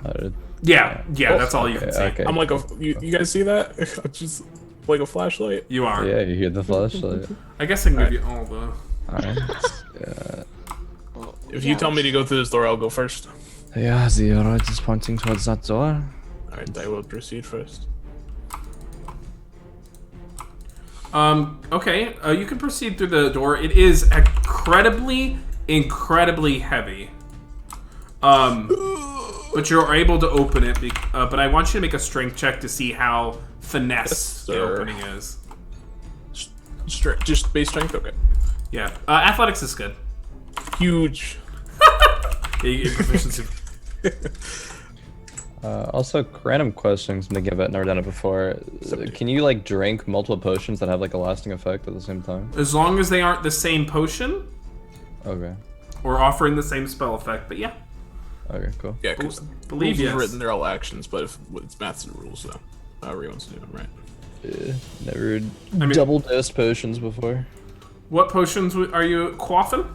Yeah, that's all you can see. Okay. I'm like you guys see that? I'm just like a flashlight. You are. Yeah, you hear the flashlight. I guess I can give you all the. Alright. Yeah. If you tell me to go through this door, I'll go first. Yeah, the road is pointing towards that door. Alright, I will proceed first. Okay, you can proceed through the door. It is incredibly heavy. But you're able to open it. But I want you to make a strength check to see how finesse the sir. opening is. Just base strength? Okay. Yeah, athletics is good. Huge. Yeah, you get proficiency. Also, random questions. I'm thinking about it, never done it before. Can you like drink multiple potions that have like a lasting effect at the same time? As long as they aren't the same potion Okay. or offering the same spell effect. But yeah, Okay, cool. Yeah, because believe rules yes. is written, they're all actions, but if it's maths and rules, so however he wants to do it, right? Never mean- double dosed potions before. What potions are you quaffing?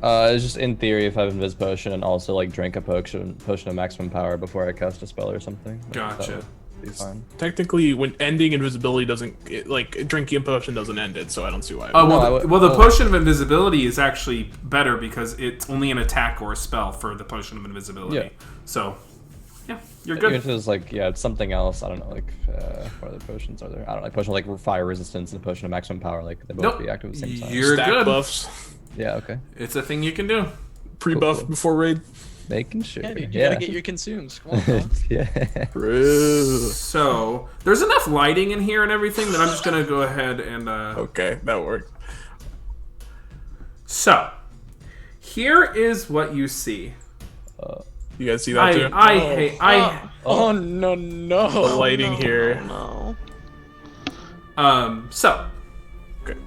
It's just in theory if I have Invis potion and also like drink a potion of maximum power before I cast a spell or something. Like, Gotcha. that would be fine. Technically, when ending invisibility doesn't drinking a potion doesn't end it, so I don't see why. Oh, No, the potion of invisibility is actually better because it's only an attack or a spell for the potion of invisibility. Yeah. So, yeah, you're Even good. if it was like, yeah, it's something else. I don't know, like, what other potions are there? I don't know, like potion of, like fire resistance and potion of maximum power, like they both Nope. be active at the same time. You're Stack good. buffs, Yeah, okay. It's a thing you can do. pre-buff Cool. before raid. Making sure. Yeah, dude, you gotta get your consumes. Come on, Tom. yeah. So, there's enough lighting in here and everything that I'm just going to go ahead and... Okay, that worked. So, here is what you see. You guys see that too? Oh no The no! lighting here. No. So, Okay.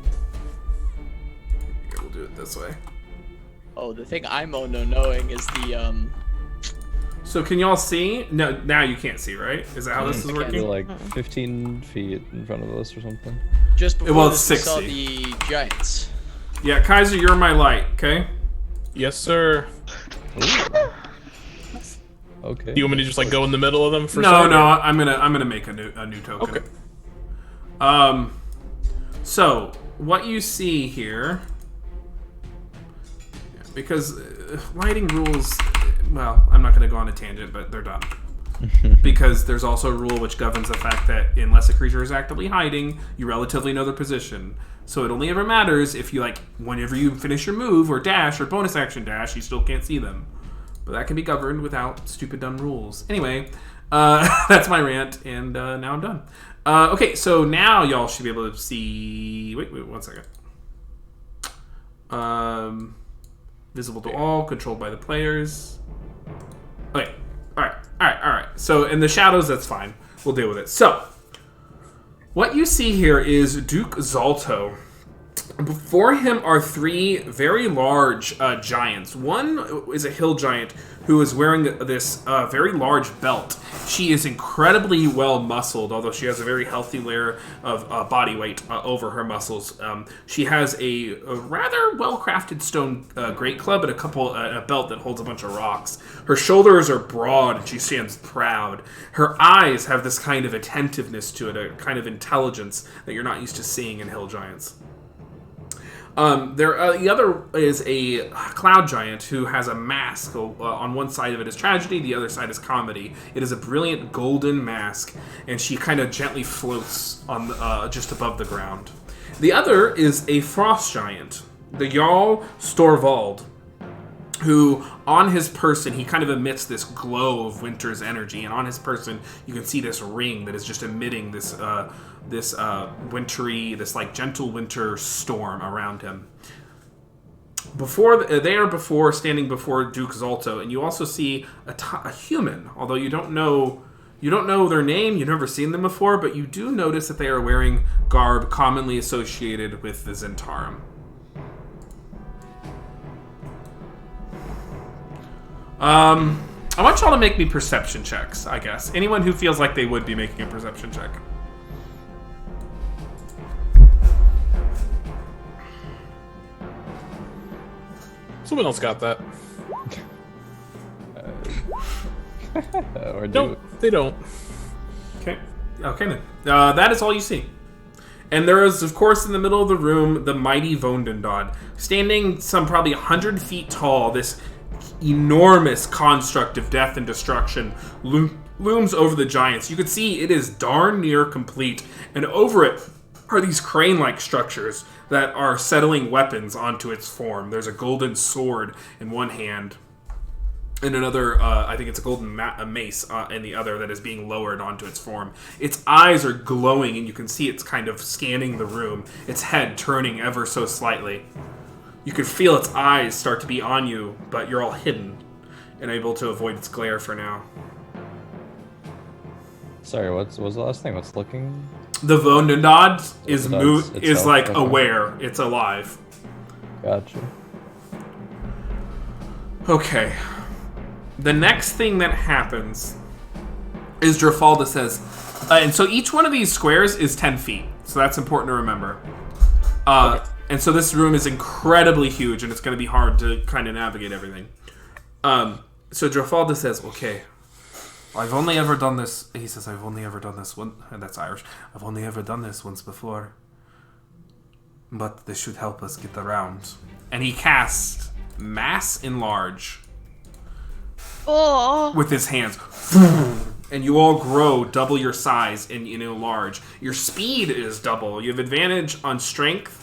we'll do it this way. Oh, the thing I'm knowing is So can y'all see? No, now you can't see, right? Is that how this is I working? Like 15 feet in front of us or something. Just before Well, it's this, we saw 60. the giants. Yeah, Kaiser, you're my light, okay? Yes, sir. Okay. Do you want me to just like go in the middle of them for? No, a no, I'm gonna make a new token. Okay. So what you see here, because lighting rules, well, I'm not gonna go on a tangent, but they're done. Because there's also a rule which governs the fact that unless a creature is actively hiding, you relatively know their position. So it only ever matters if you, like, whenever you finish your move or dash or bonus action dash, you still can't see them. But that can be governed without stupid dumb rules. Anyway, that's my rant, and now I'm done. Okay, so now y'all should be able to see... Wait, 1 second. Visible to all, controlled by the players. Okay, alright. So, in the shadows, that's fine. We'll deal with it. So, what you see here is Duke Zalto. Before him are 3 very large giants. One is a hill giant who is wearing this very large belt. She is incredibly well muscled, although she has a very healthy layer of body weight over her muscles. She has a rather well-crafted stone great club and a belt that holds a bunch of rocks. Her shoulders are broad and she stands proud. Her eyes have this kind of attentiveness to it, a kind of intelligence that you're not used to seeing in hill giants. The other is a cloud giant who has a mask. On one side of it is tragedy, the other side is comedy. It is a brilliant golden mask, and she kind of gently floats on just above the ground. The other is a frost giant, the Jarl Storvald, who on his person, he kind of emits this glow of winter's energy, and on his person you can see this ring that is just emitting this wintry, this like gentle winter storm around him. They are standing before Duke Zalto, and you also see a human, although you don't know their name, you've never seen them before, but you do notice that they are wearing garb commonly associated with the Zentarum. I want y'all to make me perception checks, I guess. Anyone who feels like they would be making a perception check. Someone else got that. Or do Nope, they don't. Okay then. That is all you see. And there is, of course, in the middle of the room, the mighty Vondendod. Standing some probably 100 feet tall, this enormous construct of death and destruction looms over the giants. You can see it is darn near complete, and over it are these crane-like structures that are settling weapons onto its form. There's a golden sword in one hand, and another, I think it's a golden mace in the other that is being lowered onto its form. Its eyes are glowing, and you can see it's kind of scanning the room, its head turning ever so slightly. You can feel its eyes start to be on you, but you're all hidden and able to avoid its glare for now. Sorry, what was the last thing? What's looking? The Vondendod is Vondendod is itself, like okay. aware. It's alive. Gotcha. Okay. The next thing that happens is Drafalda says, and so each one of these squares is 10 feet. So that's important to remember. And so this room is incredibly huge, and it's going to be hard to kind of navigate everything. So Drafalda says, okay, I've only ever done this. He says, I've only ever done this one. And that's Irish. I've only ever done this once before. But this should help us get around. And he casts Mass Enlarge with his hands. And you all grow double your size and enlarge. Your speed is double. You have advantage on strength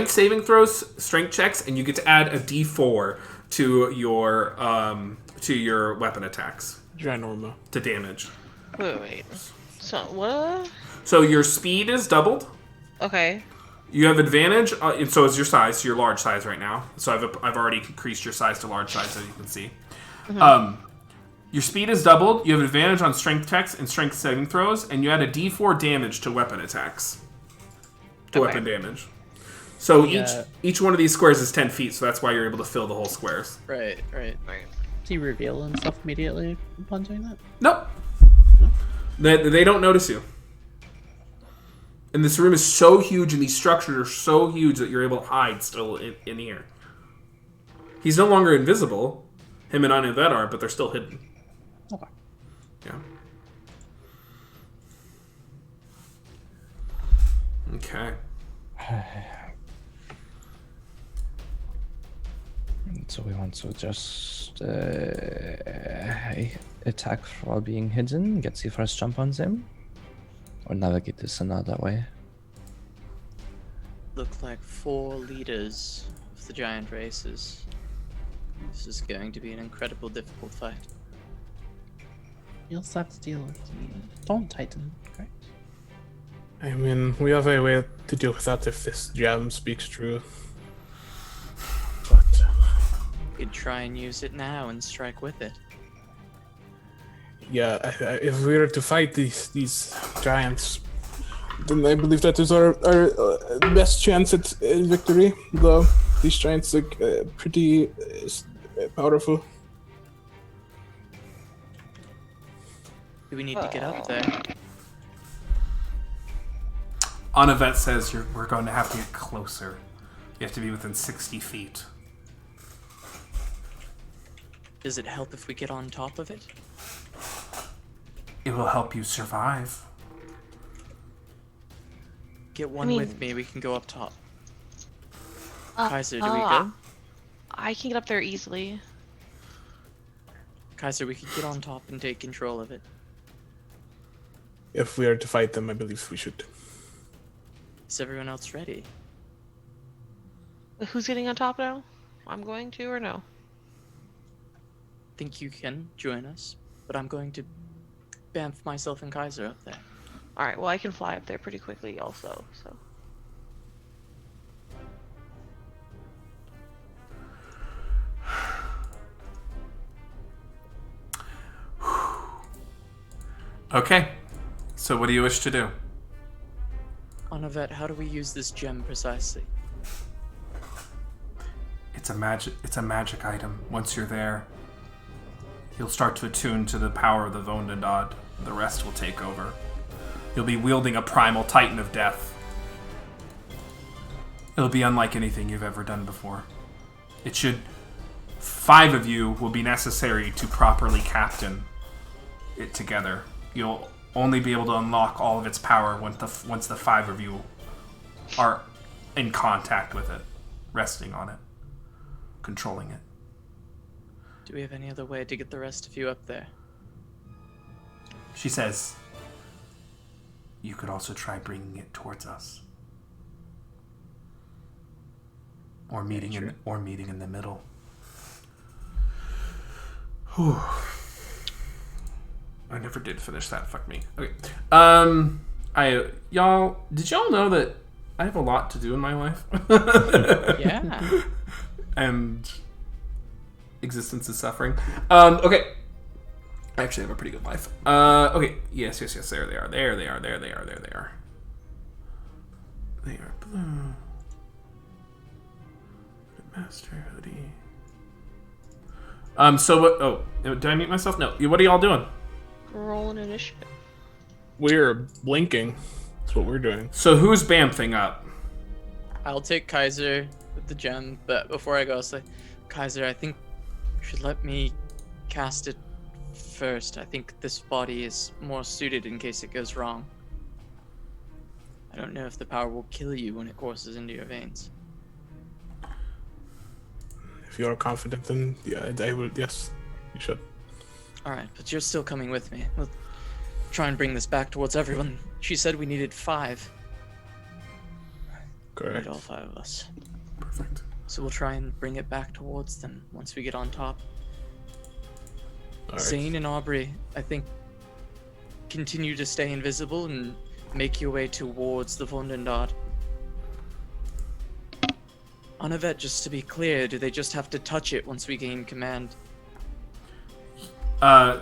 saving throws, strength checks, and you get to add a d4 to your weapon attacks. Ginorma. To damage. Wait. So what? So your speed is doubled. Okay. You have advantage, and so is your size. So you're large size right now. So I've already increased your size to large size, as you can see. Mm-hmm. Your speed is doubled. You have advantage on strength checks and strength saving throws, and you add a d4 damage to weapon attacks. Weapon damage. So each one of these squares is 10 feet, so that's why you're able to fill the whole squares. Right. Do you reveal himself immediately upon doing that? Nope. They don't notice you. And this room is so huge, and these structures are so huge that you're able to hide still in here. He's no longer invisible. Him and Anavet are, but they're still hidden. Okay. Yeah. Okay. So we want to just attack while being hidden, get the first jump on them, or navigate this another way. Look like 4 leaders of the giant races. This is going to be an incredible, difficult fight. You also have to deal with the Dawn Titan, correct? I mean, we have a way to deal with that if this gem speaks true. But We could try and use it now and strike with it. yeah, if we were to fight these giants, then I believe that is our best chance at victory. Though these giants look pretty powerful. Do we need to get up there? Anavet says we're going to have to get closer. You have to be within 60 feet. Does it help if we get on top of it? It will help you survive. Get one mean- with me, we can go up top. Uh, Kaiser, do we go? I can get up there easily. Kaiser, we could get on top and take control of it. If we are to fight them, I believe we should. Is everyone else ready? Who's getting on top now? I'm going to, or no? Think you can join us, but I'm going to bamf myself and Kaiser up there. Alright, well, I can fly up there pretty quickly also, so. Okay. So what do you wish to do? Anavet, how do we use this gem precisely? It's a magic item. Once you're there, you'll start to attune to the power of the Vondandad. The rest will take over. You'll be wielding a primal titan of death. It'll be unlike anything you've ever done before. 5 of you will be necessary to properly captain it together. You'll only be able to unlock all of its power once the 5 of you are in contact with it, resting on it, controlling it. Do we have any other way to get the rest of you up there? She says, you could also try bringing it towards us. Or meeting in the middle. Whew. I never did finish that. Fuck me. Okay. Did y'all know that I have a lot to do in my life? Yeah. And existence is suffering. Okay. I actually have a pretty good life. Okay. Yes. There they are. There they are. They are blue. Master hoodie. So what? Oh, did I mute myself? No. What are y'all doing? Roll an initiative. We're blinking. That's what we're doing. So who's bamfing up? I'll take Kaiser with the gem, but before I go, I'll say, Kaiser, I think you should let me cast it first. I think this body is more suited in case it goes wrong. I don't know if the power will kill you when it courses into your veins. If you are confident, then yeah, I will. Yes, you should. Alright, but you're still coming with me. We'll try and bring this back towards everyone. She said we needed 5. Correct. Right, all 5 of us. Perfect. So we'll try and bring it back towards them once we get on top. All right. Zane and Aubrey, I think, continue to stay invisible and make your way towards the Vondandad. Anavet, just to be clear, do they just have to touch it once we gain command?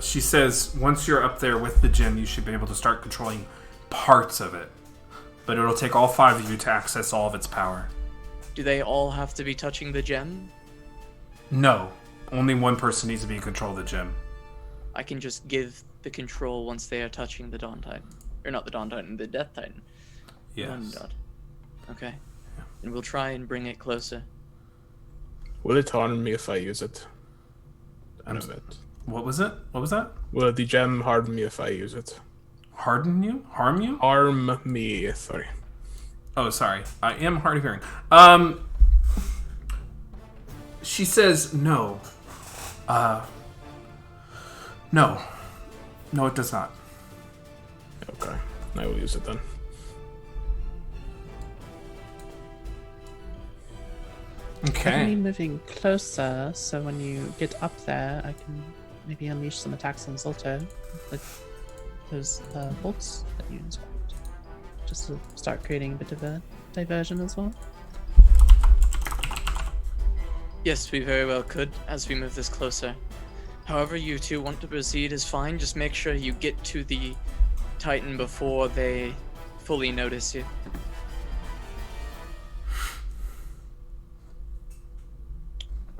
She says once you're up there with the gem, you should be able to start controlling parts of it. But it'll take all 5 of you to access all of its power. Do they all have to be touching the gem? No. Only one person needs to be in control of the gem. I can just give the control once they are touching the Dawn Titan. Or not the Dawn Titan, the Death Titan. Yes. One dot. Okay. And we'll try and bring it closer. Will it harm me if I use it? What was it? What was that? Will the gem harm me if I use it? Harden you? Harm you? Harm me, sorry. Oh, sorry. I am hard of hearing. She says no. No. No, it does not. Okay, I will use it then. Okay. Definitely moving closer, so when you get up there, I can maybe unleash some attacks on Zolto with those bolts that you inscribed, just to start creating a bit of a diversion as well. Yes, we very well could, as we move this closer. However you two want to proceed is fine, just make sure you get to the Titan before they fully notice you.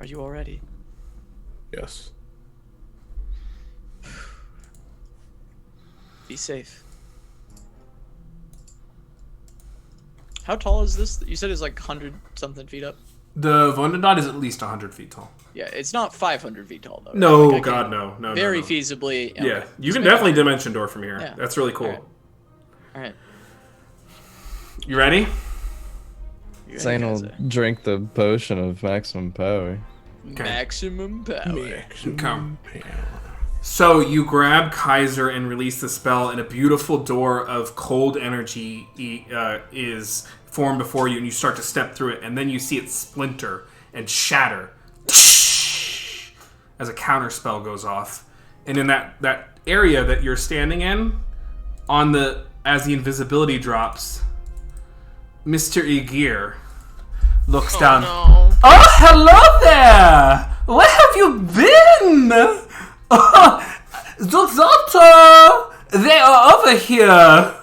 Are you all ready? Yes. Be safe. How tall is this? You said it's like 100 something feet up? The Vondadot is at least 100 feet tall. Yeah, it's not 500 feet tall though. right? No, Like, I God, can no. No, Very no. feasibly. Yeah, okay. you Just can make definitely it- dimension door from here. Yeah. That's really cool. Alright. Alright. You ready? You Zane will guys are- drink the potion of maximum power. Okay. Maximum power. Come. So you grab Kaiser and release the spell, and a beautiful door of cold energy is formed before you, and you start to step through it, and then you see it splinter and shatter as a counter spell goes off. And in that area that you're standing in, as the invisibility drops, Mr. Aegir looks down. No. Oh, hello there! Where have you been? Oh, Zolto! They are over here!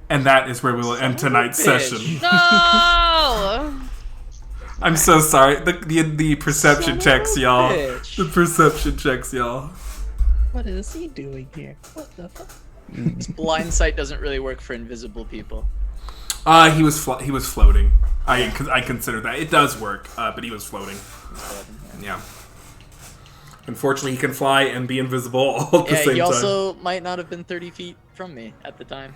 And that is where we will end tonight's bitch. session. No! I'm so sorry. The perception checks, y'all. bitch. The perception checks, y'all. What is he doing here? What the fuck? Blind sight doesn't really work for invisible people. He was floating. I consider that. It does work, but he was floating. Yeah. Unfortunately, he can fly and be invisible all at the Yeah, same he time. also might not have been 30 feet from me at the time.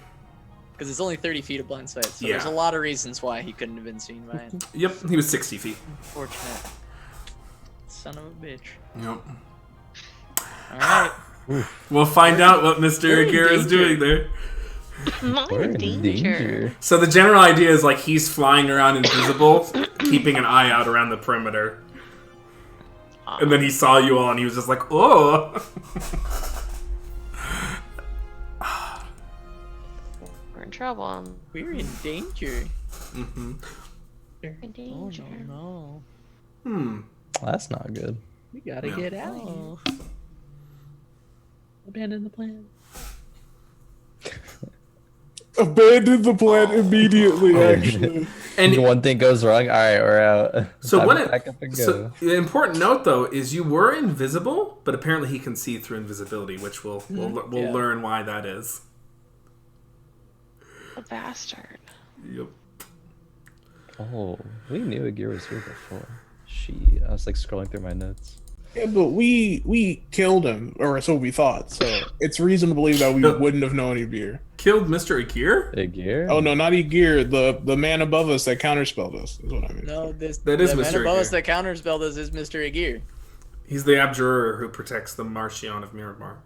Because it's only 30 feet of blind sight, so there's Yeah. a lot of reasons why he couldn't have been seen by it. Yep, he was 60 feet. Unfortunate. Son of a bitch. Yep. Alright. We'll find out what Mr. We're in Aegir is danger. doing there. Not We're in in danger. danger. So the general idea is like he's flying around invisible, keeping an eye out around the perimeter. And then he saw you all and he was just like, oh. We're in trouble. We're in danger. Mm-hmm. We're in Oh danger. no, That's not good. We gotta Yeah. get out of here. no. Abandon the plan. Abandon the plan immediately, actually. And One thing goes wrong. All right, we're out. so Time what to it, pack up and so go. the important note though is you were invisible, but apparently he can see through invisibility, which we'll Yeah. learn why that is. A bastard. Yep. Oh, we knew Aegir was here before. I was like scrolling through my notes. Yeah, but we killed him, or so we thought. So it's reason to believe that we wouldn't have known he'd be here. Killed Mr. Aegir? Aegir? Oh no, not Aegir. The man above us that counterspelled us is what I mean. No, That is the Mr. man above us Aegir. that counterspelled us is Mr. Aegir. He's the Abjurer who protects the Marchion of Miramar.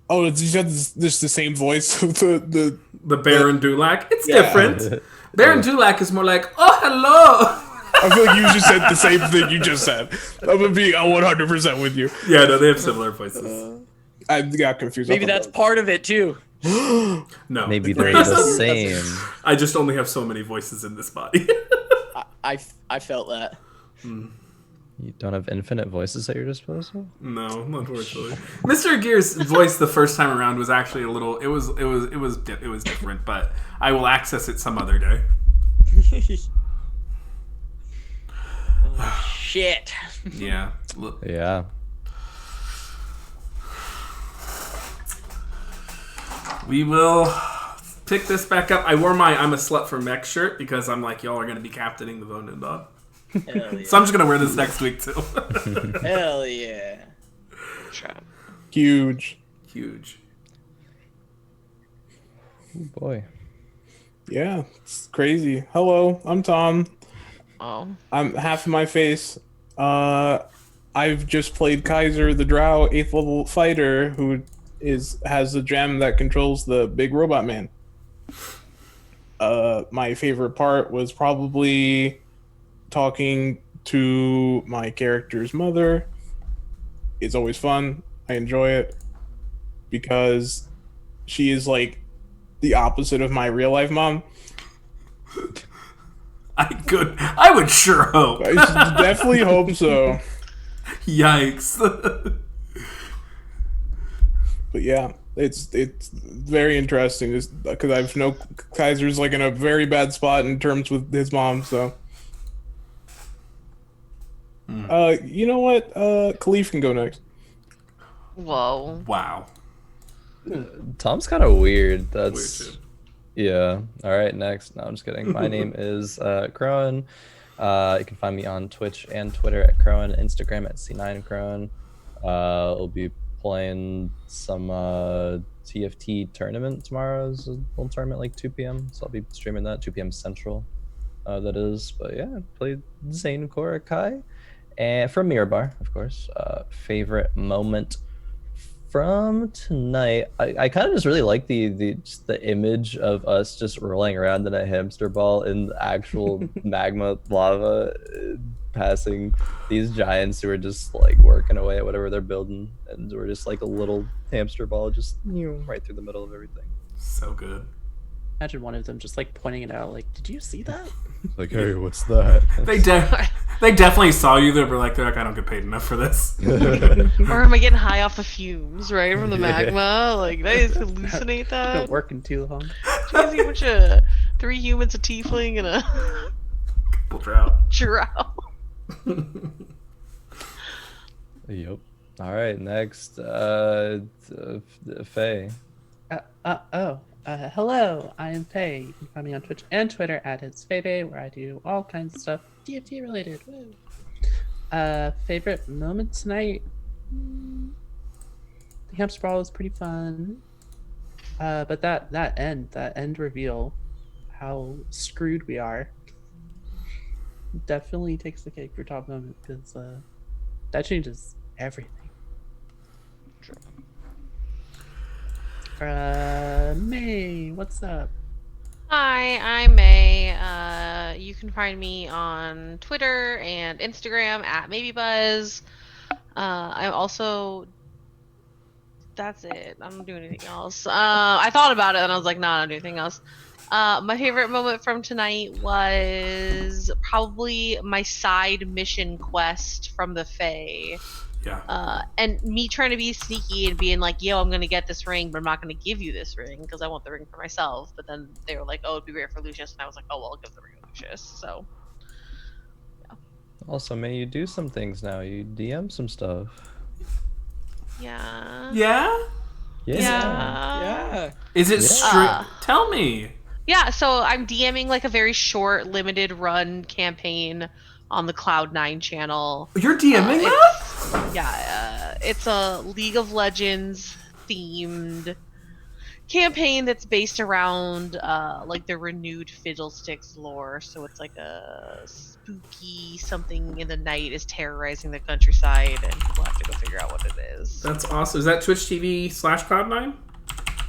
Oh, you said this the same voice of the. The Baron Dulac. It's Yeah. different. Baron Dulac is more like, oh, hello. I feel like you just said the same thing you just said. I'm gonna be 100% with you. Yeah, no, they have similar voices. I got confused. Maybe that's part of it too. No. Maybe they're the same. I just only have so many voices in this body. I felt that. You don't have infinite voices at your disposal? No, unfortunately. Mr. Aegir's voice the first time around was actually a little. It was different, but I will access it some other day. Shit. Yeah. Yeah. We will pick this back up. I wore my I'm a Slut for Mech shirt because I'm like, y'all are going to be captaining the Vonin Dog. Hell yeah. So I'm just going to wear this next week, too. Hell yeah. Huge. Huge. Oh boy. Yeah, it's crazy. Hello, I'm Tom. Oh. I'm half of my face. I've just played Kaiser the Drow 8th level fighter who has the gem that controls the big robot man. My favorite part was probably talking to my character's mother. It's always fun. I enjoy it because she is like the opposite of my real life mom. I would sure hope. I definitely hope so. Yikes. But yeah, it's very interesting because I've know Kaiser's like in a very bad spot in terms with his mom. So, you know what? Khalif can go next. Whoa. Wow. Tom's kind of weird. That's Weird, too. yeah. All right, next. No, I'm just kidding. My name is Crowan. You can find me on Twitch and Twitter at Crowan, Instagram at C9Crowan. We'll be playing some TFT tournament tomorrow. It's a little tournament like 2 p.m. So I'll be streaming that 2 p.m. Central. That is. But yeah, played Zane Korakai and from Mirabar, of course. Favorite moment from tonight, I kind of just really like the image of us just rolling around in a hamster ball in actual magma lava, passing these giants who are just like working away at whatever they're building, and we're just like a little hamster ball just right through the middle of everything. So good. Imagine one of them just like pointing it out, like, "Did you see that?" Like, hey, what's that? They definitely saw you. They're like, I don't get paid enough for this. Or am I getting high off the fumes, right, from the magma? Like, did I just hallucinate Been that? working too long. Did you see a bunch of 3 humans, a tiefling, and a Drought. drow? Yep. All right, next, Faye. Hello, I am Faye. You can find me on Twitch and Twitter at itsfebe, where I do all kinds of stuff DFT related. Woo. Favorite moment tonight? The hamster ball was pretty fun. But that end reveal, how screwed we are, definitely takes the cake for top moment because that changes everything. May, what's up? Hi, I'm May. You can find me on Twitter and Instagram at MaybeBuzz. I'm also... That's it. I don't do anything else. I thought about it and I was like, nah, I don't do anything else. My favorite moment from tonight was probably my side mission quest from the Fae. Yeah. And me trying to be sneaky and being like, yo, I'm going to get this ring, but I'm not going to give you this ring because I want the ring for myself. But then they were like, oh, it'd be great for Lucius. And I was like, oh, well, I'll give the ring to Lucius. So, yeah. Also, May, you do some things now. You DM some stuff. Yeah. Yeah? Yeah. Is it Yeah. Tell me. Yeah, so I'm DMing like a very short, limited run campaign on the Cloud9 channel. You're DMing that? Yeah, it's a League of Legends themed campaign that's based around like the renewed Fiddlesticks lore. So it's like a spooky something in the night is terrorizing the countryside, and people have to go figure out what it is. That's awesome. Is that Twitch TV /Cloud9?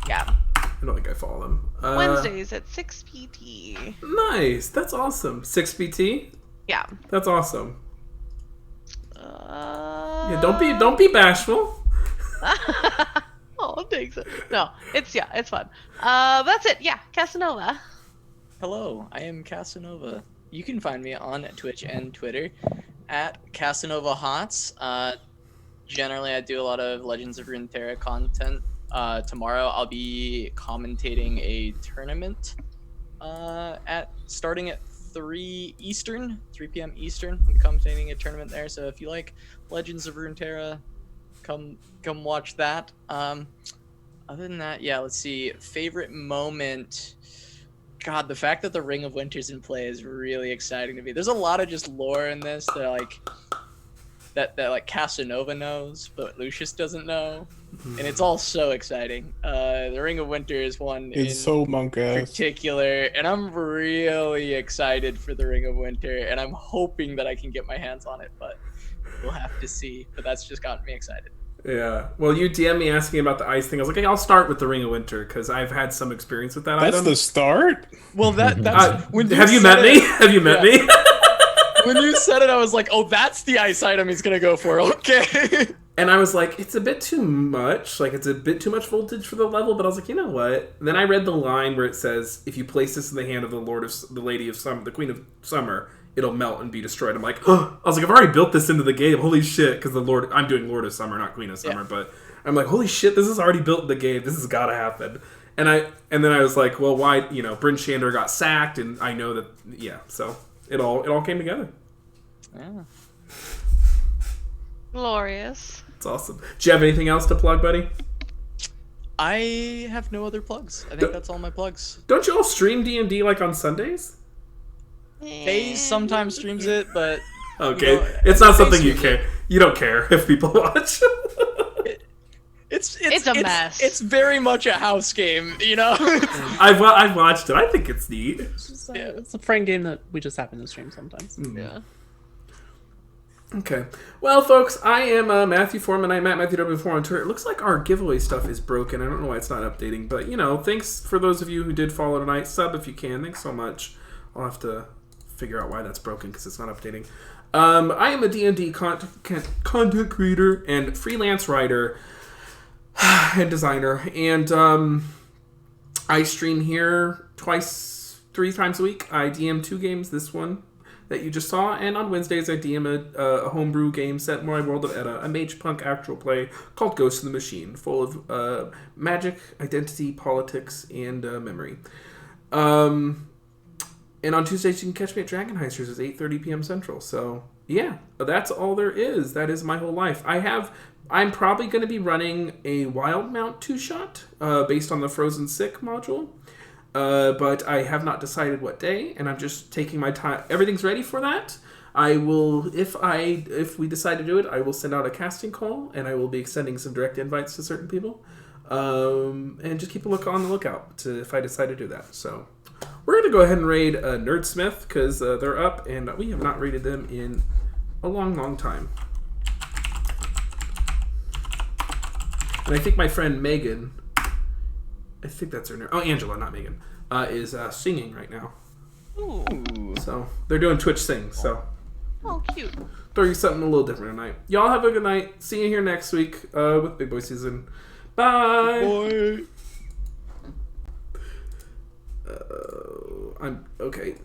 Yeah, I don't think I follow them. Wednesdays at 6 PT. Nice. That's awesome. 6 PT? Yeah. That's awesome. Yeah, don't be bashful. Oh, thanks. No, it's fun. That's it. Yeah, Casanova. Hello, I am Casanova. You can find me on Twitch and Twitter at Casanova Hots. Generally, I do a lot of Legends of Runeterra content. Tomorrow, I'll be commentating a tournament starting at 3 Eastern, 3 p.m. Eastern. I'm commentating a tournament there. So if you like Legends of Runeterra, come watch that. Other than that, yeah, let's see. Favorite moment. God, the fact that the Ring of Winter's in play is really exciting to me. There's a lot of just lore in this that like that Casanova knows, but Lucius doesn't know, and it's all so exciting. The Ring of Winter is one It's in so monk-ass. particular, and I'm really excited for the Ring of Winter, and I'm hoping that I can get my hands on it, but we'll have to see. But that's just gotten me excited. Yeah. Well, you DM me asking about the ice thing. I was like, hey, I'll start with the Ring of Winter because I've had some experience with that That's item. the start? Well, that's when Have you said met me? it- Have you met me? When you said it, I was like, oh, that's the ice item he's gonna go for. Okay. And I was like, it's a bit too much. Like, it's a bit too much voltage for the level. But I was like, you know what? And then I read the line where it says, if you place this in the hand of the Lady of Summer, the Queen of Summer, it'll melt and be destroyed. I'm like, oh. I was like, I've already built this into the game. Holy shit. Because I'm doing Lord of Summer, not Queen of Summer. Yeah. But I'm like, holy shit, this is already built in the game. This has got to happen. And then I was like, well, why, Bryn Shander got sacked. And I know that, yeah. So it all came together. Yeah. Glorious. It's awesome. Do you have anything else to plug, buddy? I have no other plugs. I think that's all my plugs. Don't you all stream D&D like on Sundays? FaZe sometimes streams it, but Okay, You know, it's not something you basically- care. You don't care if people watch. it's It's a mess. It's very much a house game, I've watched it. I think it's neat. It's a friend game that we just happen to stream sometimes. Yeah. Okay. Well, folks, I am Matthew Foreman. I'm at Matthew W4 on Twitter. It looks like our giveaway stuff is broken. I don't know why it's not updating, but thanks for those of you who did follow tonight. Sub if you can. Thanks so much. I'll have to figure out why that's broken because it's not updating. I am a D&D content creator and freelance writer and designer, and I stream here 3 times a week. I DM 2 games. This one that you just saw, and on Wednesdays I DM a homebrew game set in my world of Edda, a mage punk actual play called Ghost in the Machine, full of magic, identity, politics, and memory. And on Tuesdays you can catch me at Dragon Heisters at 8:30 p.m. Central. So yeah, that's all there is. That is my whole life. I'm probably going to be running a Wildmount 2-shot based on the Frozen Sick module. But I have not decided what day, and I'm just taking my time. Everything's ready for that. I will, if we decide to do it, I will send out a casting call, and I will be extending some direct invites to certain people, and just keep on the lookout if I decide to do that. So we're gonna go ahead and raid Nerdsmith because they're up, and we have not raided them in a long, long time. And I think my friend Megan. I think that's her name. Oh, Angela, not Megan, is singing right now. Ooh. So they're doing Twitch sings. So Oh, cute. throw you something a little different tonight. Y'all have a good night. See you here next week with Big Boy Season. Bye. Boy. I'm okay.